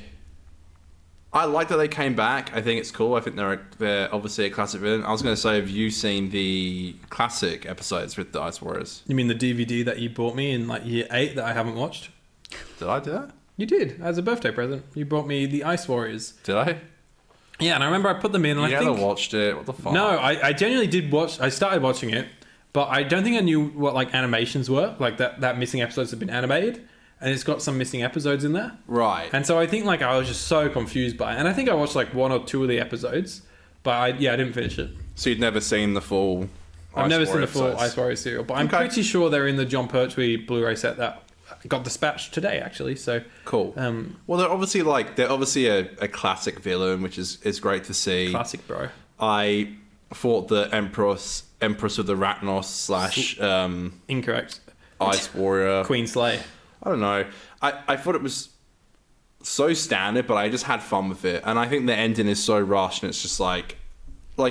I like that they came back. I think it's cool. I think they're obviously a classic villain. I was going to say, have you seen the classic episodes with the Ice Warriors? You mean the DVD that you bought me in like year 8 that I haven't watched? Did I do that? You did, as a birthday present. You brought me the Ice Warriors. Did I? Yeah, and I remember I put them in. And you never watched it? What the fuck? No, I genuinely did watch. I started watching it, but I don't think I knew what like animations were. Like that missing episodes have been animated. And it's got some missing episodes in there. Right. And so I think like I was just so confused by it. And I think I watched like 1 or 2 of the episodes. But I didn't finish it. So you'd never seen the full I've never seen the full Ice Warriors serial. But I'm pretty sure they're in the John Pertwee Blu-ray set that got dispatched today, actually. So cool. Well, they're obviously a classic villain, which is great to see. Classic, bro. I thought the Empress of the Ratnos / Incorrect. Ice Warrior. Queen Slay. I don't know. I thought it was so standard, but I just had fun with it. And I think the ending is so rushed, and it's just like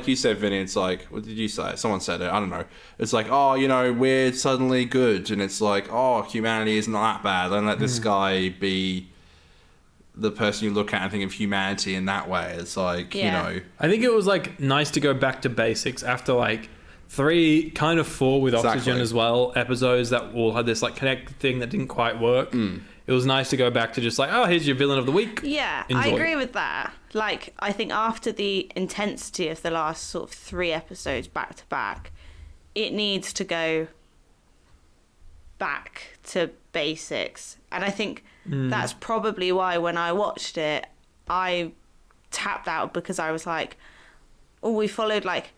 you said, Vinny, it's like, what did you say? Someone said it. I don't know. It's like, oh, we're suddenly good. And it's like, oh, humanity is not that bad. Don't let this guy be the person you look at and think of humanity in that way. It's like, I think it was like nice to go back to basics after like 3, kind of 4 with Oxygen as well, episodes that all had this like connected thing that didn't quite work. It was nice to go back to just like, oh, here's your villain of the week. Yeah, I agree with that. Like, I think after the intensity of the last sort of 3 episodes back to back, it needs to go back to basics. And I think that's probably why when I watched it, I tapped out because I was like, oh, we followed like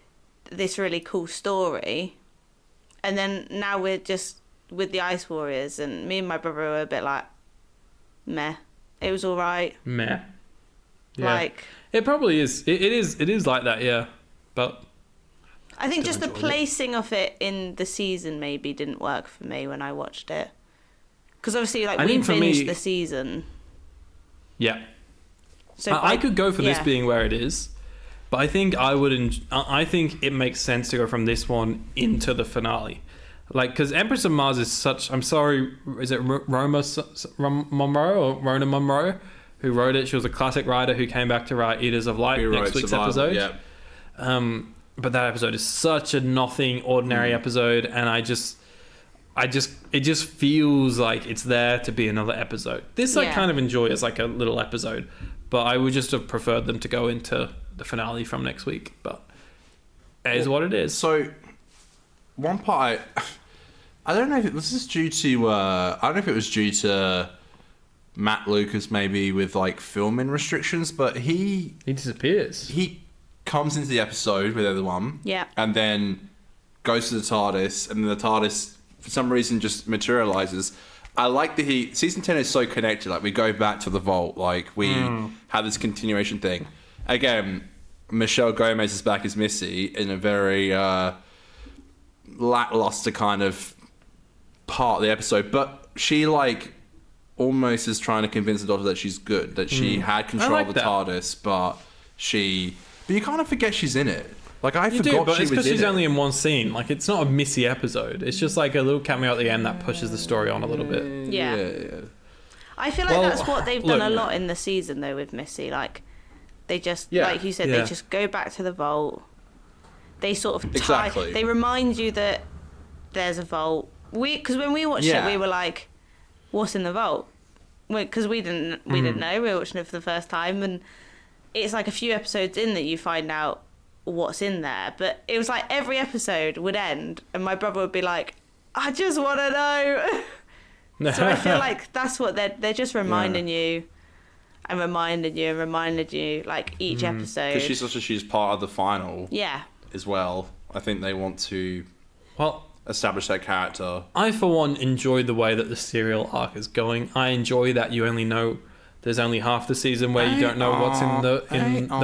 this really cool story, and then now we're just with the Ice Warriors, and me and my brother were a bit like, meh. It was all right. Meh. Yeah. Like, it probably is. It is like that, yeah. But I think just the placing of it in the season maybe didn't work for me when I watched it, because obviously like we finished the season. Yeah. So I could go for this being where it is. But I think I think it makes sense to go from this one into the finale. Like, because Empress of Mars is such... I'm sorry, is it Rona Munro who wrote it? She was a classic writer who came back to write Eaters of Light, next week's episode. Yeah. But that episode is such a nothing, ordinary episode, and it just feels like it's there to be another episode. This I kind of enjoy as like a little episode, but I would just have preferred them to go into the finale from next week. But it is what it is. So one part I don't know if it was just due to I don't know if it was due to Matt Lucas maybe with like filming restrictions, but he disappears. He comes into the episode with everyone, and then goes to the TARDIS, and then the TARDIS for some reason just materializes. I like that season 10 is so connected. Like, we go back to the vault, like we have this continuation thing. Again, Michelle Gomez is back as Missy in a very lackluster kind of part of the episode, but she like almost is trying to convince the Doctor that she's good, that she had control of the TARDIS, but you kind of forget she's in it. Like, I forgot but she it's was because in she's it. only in one scene. Like, it's not a Missy episode. It's just like a little cameo at the end that pushes the story on a little bit. Yeah. I feel like that's what they've done a lot in the season, though, with Missy. Like, they just, like you said, they just go back to the vault. They sort of they remind you that there's a vault. Because when we watched it, we were like, what's in the vault? Because we didn't know. We were watching it for the first time, and it's like a few episodes in that you find out what's in there. But it was like every episode would end and my brother would be like, I just want to know. So I feel like that's what they're just reminding you and reminding you and reminding you, like, each episode. Because she's part of the final as well. I think they want to... Well, establish their character. I, for one, enjoy the way that the serial arc is going. I enjoy that you only know there's only half the season where you don't know what's in the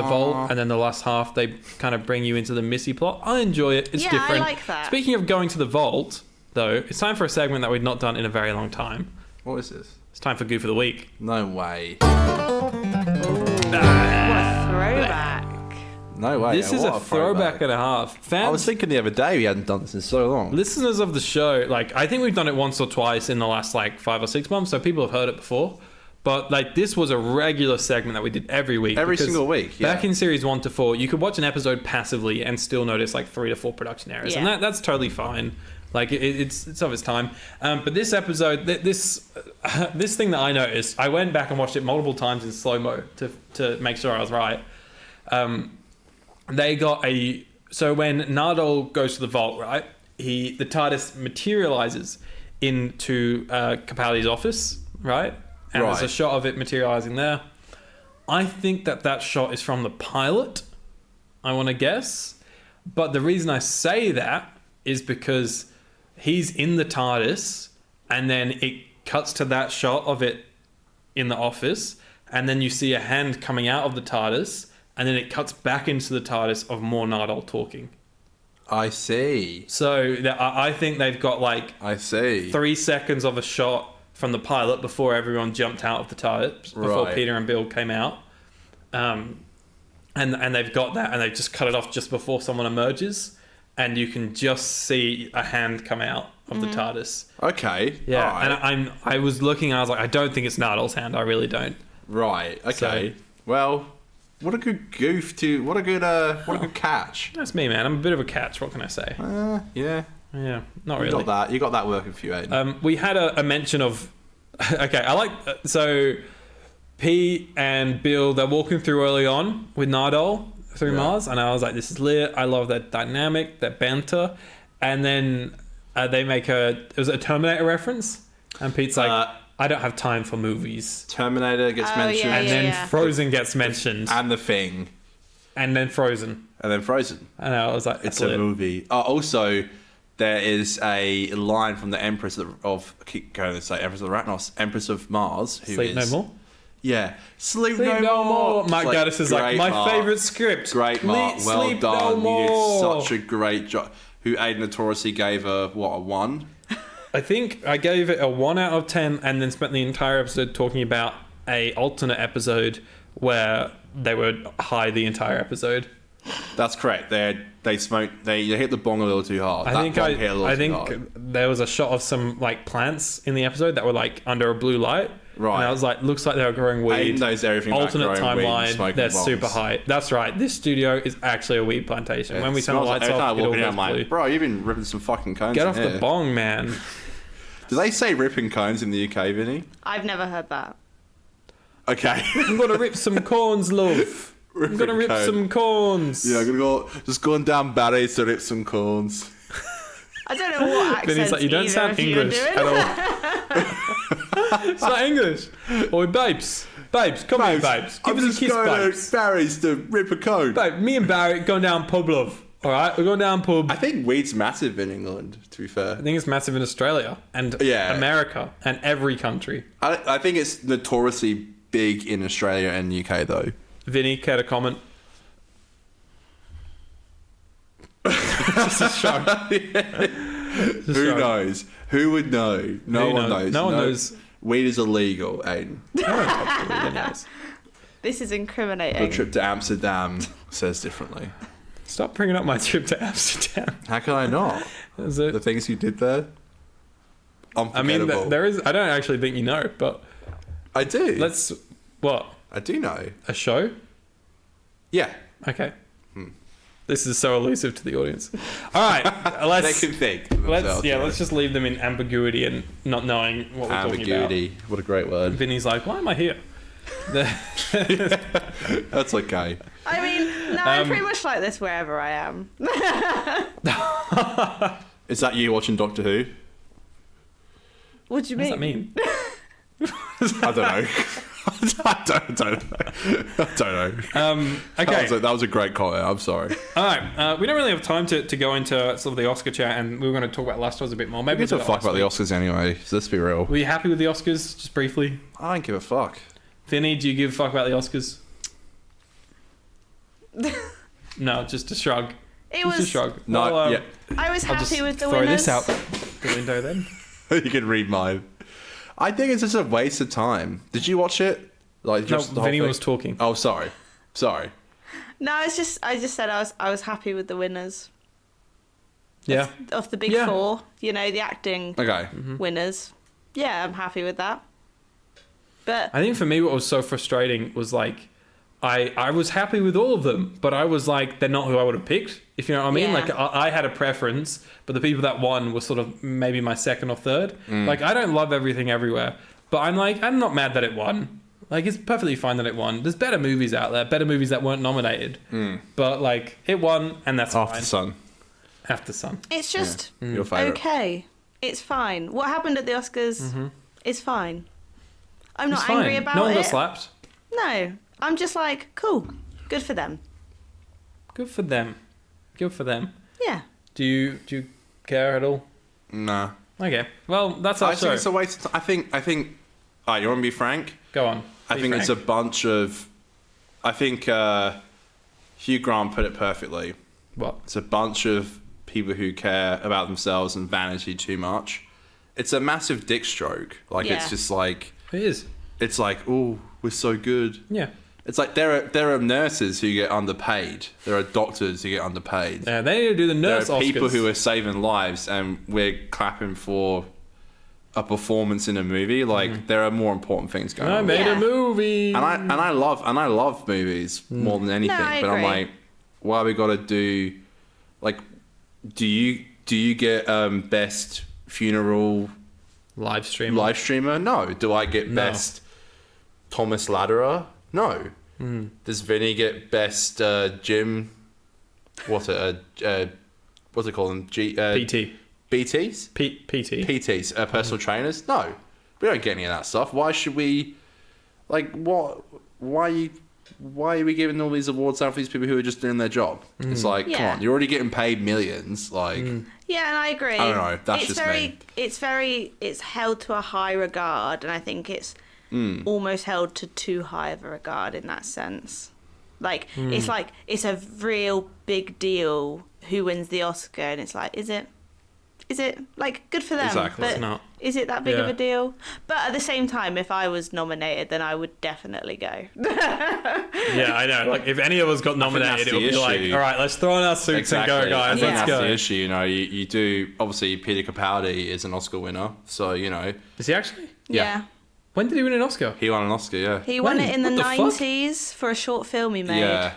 vault, and then the last half they kind of bring you into the Missy plot. I enjoy it. It's different. I like that. Speaking of going to the vault, though, it's time for a segment that we've not done in a very long time. What is this? It's time for Goof of the Week. No way. What a throwback. No way. This is a throwback and a half. Fans, I was thinking the other day we hadn't done this in so long. listeners of the show, like, I think we've done it once or twice in the last, like, 5 or 6 months, so people have heard it before. But, like, this was a regular segment that we did every week. Every single week, yeah. Back in series 1 to 4, you could watch an episode passively and still notice, like, 3 to 4 production errors. Yeah. And that's totally fine. Like, it's of its time. But this episode, this thing that I noticed, I went back and watched it multiple times in slow-mo to make sure I was right. They got so when Nardole goes to the vault, right? The TARDIS materializes into Capaldi's office, right? And there's a shot of it materializing there. I think that shot is from the pilot, I want to guess. But the reason I say that is because he's in the TARDIS, and then it cuts to that shot of it in the office, and then you see a hand coming out of the TARDIS, and then it cuts back into the TARDIS of more Nardole talking. I see. So I think they've got, like, 3 seconds of a shot from the pilot before everyone jumped out of the TARDIS, before Peter and Bill came out. And they've got that, and they've just cut it off just before someone emerges, and you can just see a hand come out of the TARDIS. Okay. Yeah, right. and I was looking, I was like, I don't think it's Nardole's hand. I really don't. Right. Okay. So, well, what a good goof to... What a good catch. that's me, man. I'm a bit of a catch. What can I say? Yeah. Yeah, not really. You got that working for you, Aidan. We had a mention of... Okay, I like... So, Pete and Bill, they're walking through early on with Nardole through Mars, and I was like, this is lit. I love that dynamic, that banter. And then they make it was a Terminator reference, and Pete's like, I don't have time for movies. Terminator gets mentioned. And then Frozen gets mentioned. And The Thing. And then Frozen. And then Frozen. And I was like, it's a movie. Also, there is a line from the Empress of... I keep going to say Empress of Arachnos. Empress of Mars. Who Sleep No More? Yeah. Sleep no more. Mark Gatiss is like, my favourite script. Great, Mark. Well Sleep done. No You more. did such a great job. Who Aidan notoriously gave a 1? I think I gave it a 1 out of 10 and then spent the entire episode talking about a alternate episode where they were high the entire episode. That's correct. They smoked. They hit the bong a little too hard. I think there was a shot of some, like, plants in the episode that were, like, under a blue light. Right. And I was like, looks like they were growing weed. Aidan knows everything alternate about growing timeline. weed and smoking They're bongs. super high. That's right. This studio is actually a weed plantation. When we turn the lights off, it all goes blue. Bro, you've been ripping some fucking cones. Get off the bong, man. Do they say ripping cones in the UK, Vinny? I've never heard that. Okay. I'm gonna rip some corns, love. I'm gonna rip some corns. Yeah, I'm gonna just going down Barry's to rip some corns. I don't know what accent. Vinny's like, you don't sound English at all. It's not English. Oi, babes, come here, babes. Give us a kiss, babes. Barry's to rip a cone. Babe, me and Barry going down pub, love. All right, we're going down pub. I think weed's massive in England, to be fair. I think it's massive in Australia and America and every country. I think it's notoriously big in Australia and UK, though. Vinny, care to comment? Just a shrug. Who knows? Who would know? No one knows. No one knows. Weed is illegal, Aidan. This is incriminating. The trip to Amsterdam says differently. Stop bringing up my trip to Amsterdam. How can I not? The things you did there? Unforgettable. I mean, there is... I don't actually think you know, but... I do. What? I do know. A show? Yeah. Okay. This is so elusive to the audience. All right, let's... They can think. Let's just leave them in ambiguity and not knowing what we're talking about. Ambiguity. What a great word. Vinny's like, why am I here? That's okay. I mean, no, I'm pretty much like this wherever I am. Is that you watching Doctor Who? What do you What does that mean? I don't know. I don't know. Okay. That was a great comment. I'm sorry. All right. We don't really have time to go into sort of the Oscar chat, and we were going to talk about Last of Us a bit more. Maybe we need to fuck about the Oscars anyway. So let's be real. Were you happy with the Oscars? Just briefly. I don't give a fuck. Vinny, do you give a fuck about the Oscars? No, just a shrug. Just a shrug. No, well, yeah. I was happy with the throw winners. this out the window then. You can read mine. I think it's just a waste of time. Did you watch it? Like, No, just the whole Vinny thing? was talking. Oh, sorry. No, I just said I was happy with the winners. Yeah. Of the big four, you know, the acting Okay. winners. Yeah, I'm happy with that. But I think for me, what was so frustrating was like, I was happy with all of them, but I was like, they're not who I would have picked, if you know what I mean. Yeah. Like, I had a preference, but the people that won were sort of maybe my second or third. Like, I don't love Everything Everywhere, but I'm not mad that it won. Like, it's perfectly fine that it won. There's better movies out there, better movies that weren't nominated. But, like, it won, and that's After fine. Sun. After Sun. it's just Your favourite. okay. It's fine. What happened at the Oscars is fine. I'm not It's angry fine. about No one it. got slapped. No, I'm just like, cool, good for them. Good for them. Good for them. Yeah. Do you care at all? Nah. Okay. Well, that's our I show. think it's a waste of time. I think. Alright, you want to be frank? Go on. I think it's a bunch of. I think Hugh Grant put it perfectly. What? It's a bunch of people who care about themselves and vanity too much. It's a massive dick stroke. Like, Yeah. it's just like. It is. It's like, oh, we're so good. Yeah. It's like there are nurses who get underpaid. There are doctors who get underpaid. Yeah, they need to do the There nurse are people Oscars. who are saving lives, and we're clapping for a performance in a movie. Like, there are more important things going I on. made Yeah. a movie. And I love movies more than anything. I but I'm agree. like, why we got to do, like, do you get best funeral live stream. live streamer? No. Do I get No. best Thomas Ladderer? No. Does Vinny get best gym? What's it called? PT. BTs? PT. PTs, personal trainers? No, we don't get any of that stuff. Why should we? Like, what? Why are we giving all these awards out for these people who are just doing their job? It's like, come Yeah. on, you're already getting paid millions. Like, Yeah, and I agree. I don't know, that's it's just very, me. it's held to a high regard, and I think it's almost held to too high of a regard in that sense. Like, it's a real big deal who wins the Oscar, and it's like, is it like, good for them? Exactly. But It's not. is it that big of Yeah. a deal? But at the same time, if I was nominated, then I would definitely go. Yeah, I know. Like, if any of us got that's nominated, it would the be like, issue. all right, let's throw on our suits and go, guys. I think Let's that's go. the issue. You know, you do obviously Peter Capaldi is an Oscar winner, so you know Is he actually? Yeah. When did he win an Oscar? he won an Oscar. Yeah. He won When? it in the What the fuck? 90s for a short film he made. Yeah.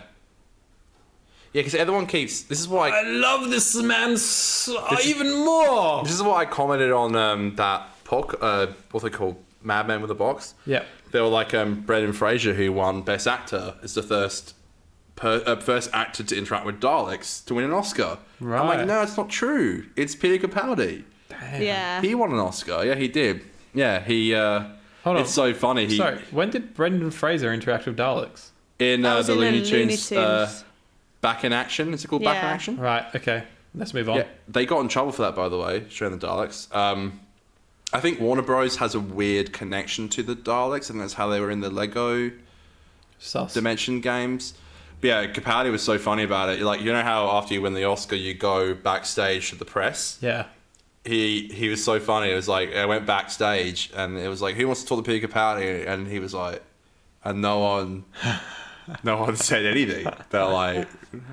Yeah, because everyone keeps. This is what I love this man even more. This is what I commented on that what's it called? Mad Men with a Box. Yeah. They were like Brendan Fraser, who won Best Actor, is the first actor to interact with Daleks to win an Oscar. I'm Right. like, no, it's not true. It's Peter Capaldi. Yeah. He won an Oscar. Yeah, he did. Yeah, he. Hold on. It's so funny. Sorry, when did Brendan Fraser interact with Daleks? In That was the in Looney Looney Tunes. Back in Action. Is it called Back in Yeah. Action? Right, okay. Let's move on. Yeah, they got in trouble for that, by the way, showing the Daleks. I think Warner Bros. Has a weird connection to the Daleks, and that's how they were in the Lego Sus. Dimension games. But yeah, Capaldi was so funny about it. Like, you know how after you win the Oscar, you go backstage to the press? Yeah. He was so funny. It was like, I went backstage, and it was like, who wants to talk to Peter Capaldi? And he was like, and no one said anything. They're like,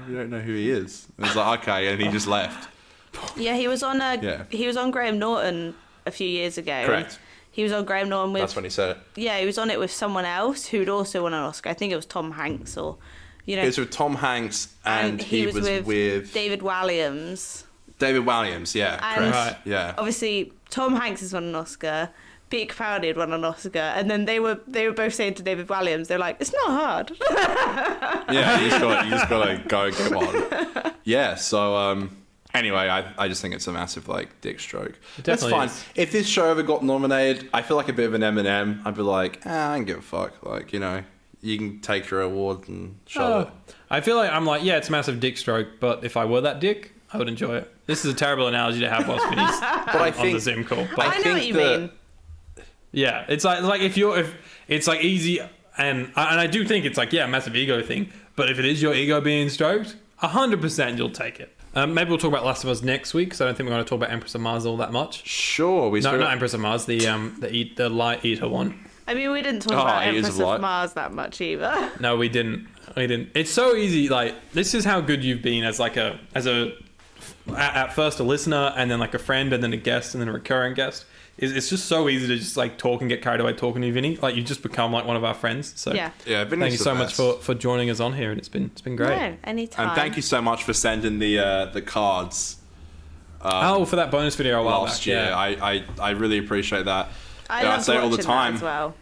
we don't know who he is. And it's like, okay, and he just left. Yeah, he was on Yeah. he was on Graham Norton a few years ago. Correct. He was on Graham Norton with That's when he said it. yeah, he was on it with someone else who'd also won an Oscar. I think it was Tom Hanks or you know. It was with Tom Hanks, and he was with David Walliams. David Walliams. Yeah, And correct. Right. Yeah. obviously Tom Hanks has won an Oscar. Peter Capaldi had won an Oscar, and then they were both saying to David Walliams, they're like, "It's not hard." Yeah, you just gotta go. Come on. Yeah. So Anyway, I just think it's a massive dick stroke. That's fine. Is. If this show ever got nominated, I feel like a bit of an Eminem. I'd be like, I don't give a fuck. You can take your award and shove it. I feel like it's a massive dick stroke, but if I were that dick, I would enjoy it. This is a terrible analogy to have whilst Vinny's on the Zoom call. But I know what you mean. Yeah, it's like if it's easy, and I do think it's a massive ego thing. But if it is your ego being stroked, 100% you'll take it. Maybe we'll talk about Last of Us next week, because I don't think we're going to talk about Empress of Mars all that much. Sure, not Empress of Mars, the Light Eater one. I mean, we didn't talk about Empress of Mars that much either. No, we didn't. It's so easy. This is how good you've been as at first a listener, and then a friend, and then a guest, and then a recurring guest. It's just so easy to just talk and get carried away talking to you, Vinny. You've just become one of our friends. So yeah, thank you so much for joining us on here, and it's been great. No, anytime. And thank you so much for sending the cards. For that bonus video last year. Yeah. I really appreciate that. I say it all the time as well.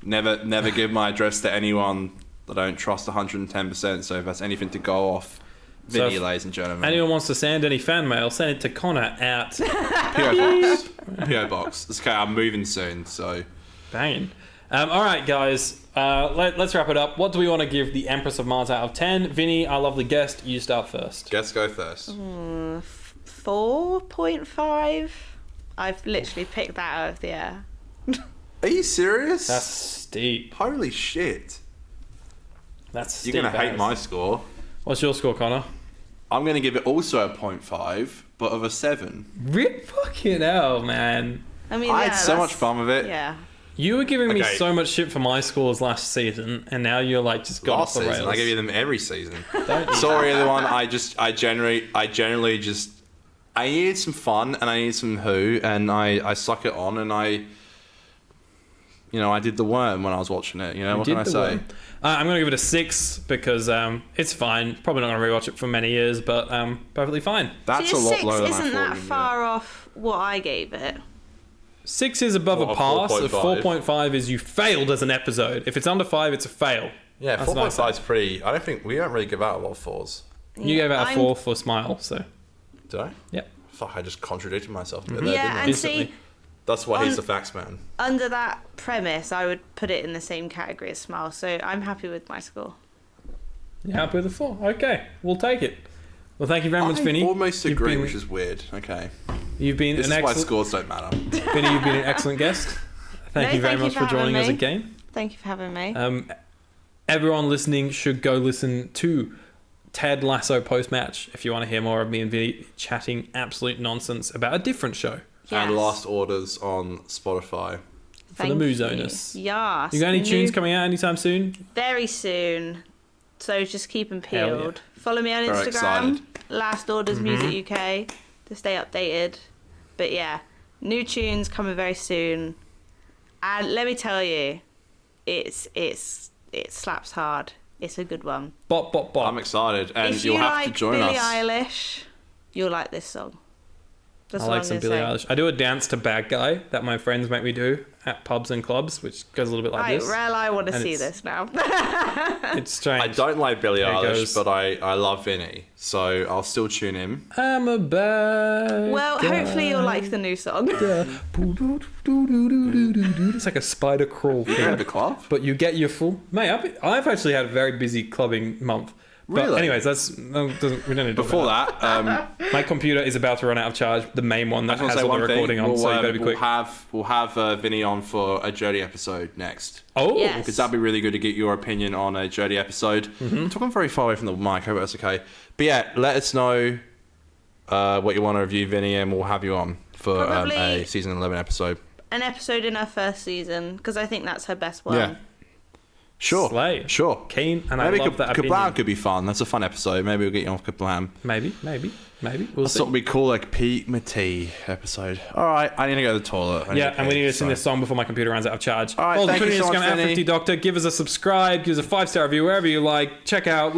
Never give my address to anyone that I don't trust 110%. So if that's anything to go off, Vinny, ladies and gentlemen. Anyone wants to send any fan mail, send it to Connor at PO Box. It's okay. I'm moving soon, so banging. All right, guys. Let's wrap it up. What do we want to give the Empress of Mars out of 10? Vinny, our lovely guest, you start first. Guests go first. 4.5. I've literally picked that out of the air. Are you serious? That's steep. Holy shit. That's steep. You're going to hate my score. What's your score, Connor? I'm going to give it also a 0.5, but of a 7. Rip fucking hell, man. I had so much fun with it. Yeah. You were giving me so much shit for my scores last season, and now you're just gone off the rails. I give you them every season. Sorry, everyone. I generally just I needed some fun and I needed some and I suck it on, and I did the worm when I was watching it. What can I say? I'm going to give it a 6 because it's fine. Probably not going to rewatch it for many years, but perfectly fine. That's a lot lower than I thought. Isn't that far off what I gave it? 6 is above a pass. 4.5 is you failed as an episode. If it's under 5, it's a fail. Yeah, 4.5 is pretty. I don't think we don't really give out a lot of 4s. You gave out a 4 for Smile, so. Did I? Yep. Fuck, I just contradicted myself a bit there, didn't I? And see, that's why he's the facts man. Under that premise, I would put it in the same category as Smile, so I'm happy with my score. You're happy with the 4? Okay, we'll take it. Well, thank you very much, Vinny. I almost agree, which is weird. Okay. You've been this an is excellent... why scores don't matter. Vinny, you've been an excellent guest. Thank you very much for joining us again. Thank you for having me. Everyone listening should go listen to Ted Lasso post-match if you want to hear more of me and Vinny chatting absolute nonsense about a different show. Yes. And Last Orders on Spotify. For the Moose owners. Yes. You got any tunes coming out anytime soon? Very soon. So just keep them peeled. Yeah. Follow me on Very Instagram. excited. Last Orders Music UK to stay updated. But yeah, new tunes coming very soon. And let me tell you, it slaps hard. It's a good one. Bop, bop, bop. I'm excited. And if you'll you have like to join Billie us. Eilish, you'll like this song. That's I like some Billie Eilish. I do a dance to Bad Guy that my friends make me do at pubs and clubs, which goes a little bit like this. Rel, I want to see this now. It's strange. I don't like Billie Eilish, but I love Vinny, so I'll still tune in. I'm a bad Well, guy. hopefully you'll like the new song. It's like a spider crawl You thing. go to the club? But you get your full... Mate, I've actually had a very busy clubbing month. But Really? anyways, we don't need to talk Before about that, my computer is about to run out of charge. The main one that has all the recording on, so you better be quick. We'll have Vinny on for a Jodie episode next. Oh, Yes. Because that'd be really good to get your opinion on a Jodie episode. I'm talking very far away from the mic. I hope that's okay. But yeah, let us know what you want to review, Vinny, and we'll have you on for a season 11 episode. An episode in her first season, because I think that's her best one. Yeah. Sure. Slay. Sure. Keen, and maybe I love that Kablam opinion. could be fun. That's a fun episode. Maybe we'll get you on Kablam. Maybe. We'll That's see. what we call like Pete Matee episode. All right, I need to go to the toilet. And we need to sing this song before my computer runs out of charge. All right, thank you so much, Vinny. Vinny. Doctor, give us a subscribe, give us a 5-star review wherever you like. Check out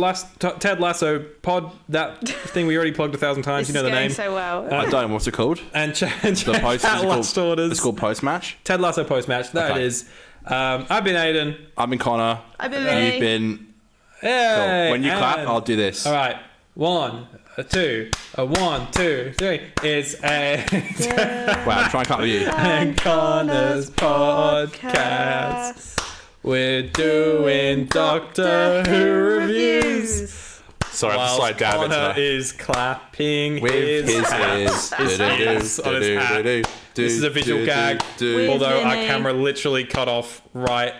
Ted Lasso Pod, that thing we already plugged 1,000 times. This You know the is going name. so well. I don't. What's it called? And check The post. out Last Orders. It's called Post Match. Ted Lasso post match. There Okay. it is. I've been Aidan. I've been Connor. I've been Vinny. You've been. Hey, Cool. When you clap, and- I'll do this. All right. 1, A 2, a 1, 2, 3. It's Wow, I'm trying to cut with you. and Connor's podcast. We're doing Doctor Who reviews. Sorry, I'm Whilst sorry, David. Connor is clapping With his ears. on his hat. This is a visual gag, although our Vinny. camera literally cut off right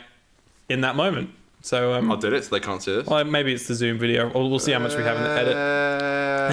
in that moment. So I did it so they can't see this. well, maybe it's the Zoom video. We'll see how much we have in the edit. Yeah.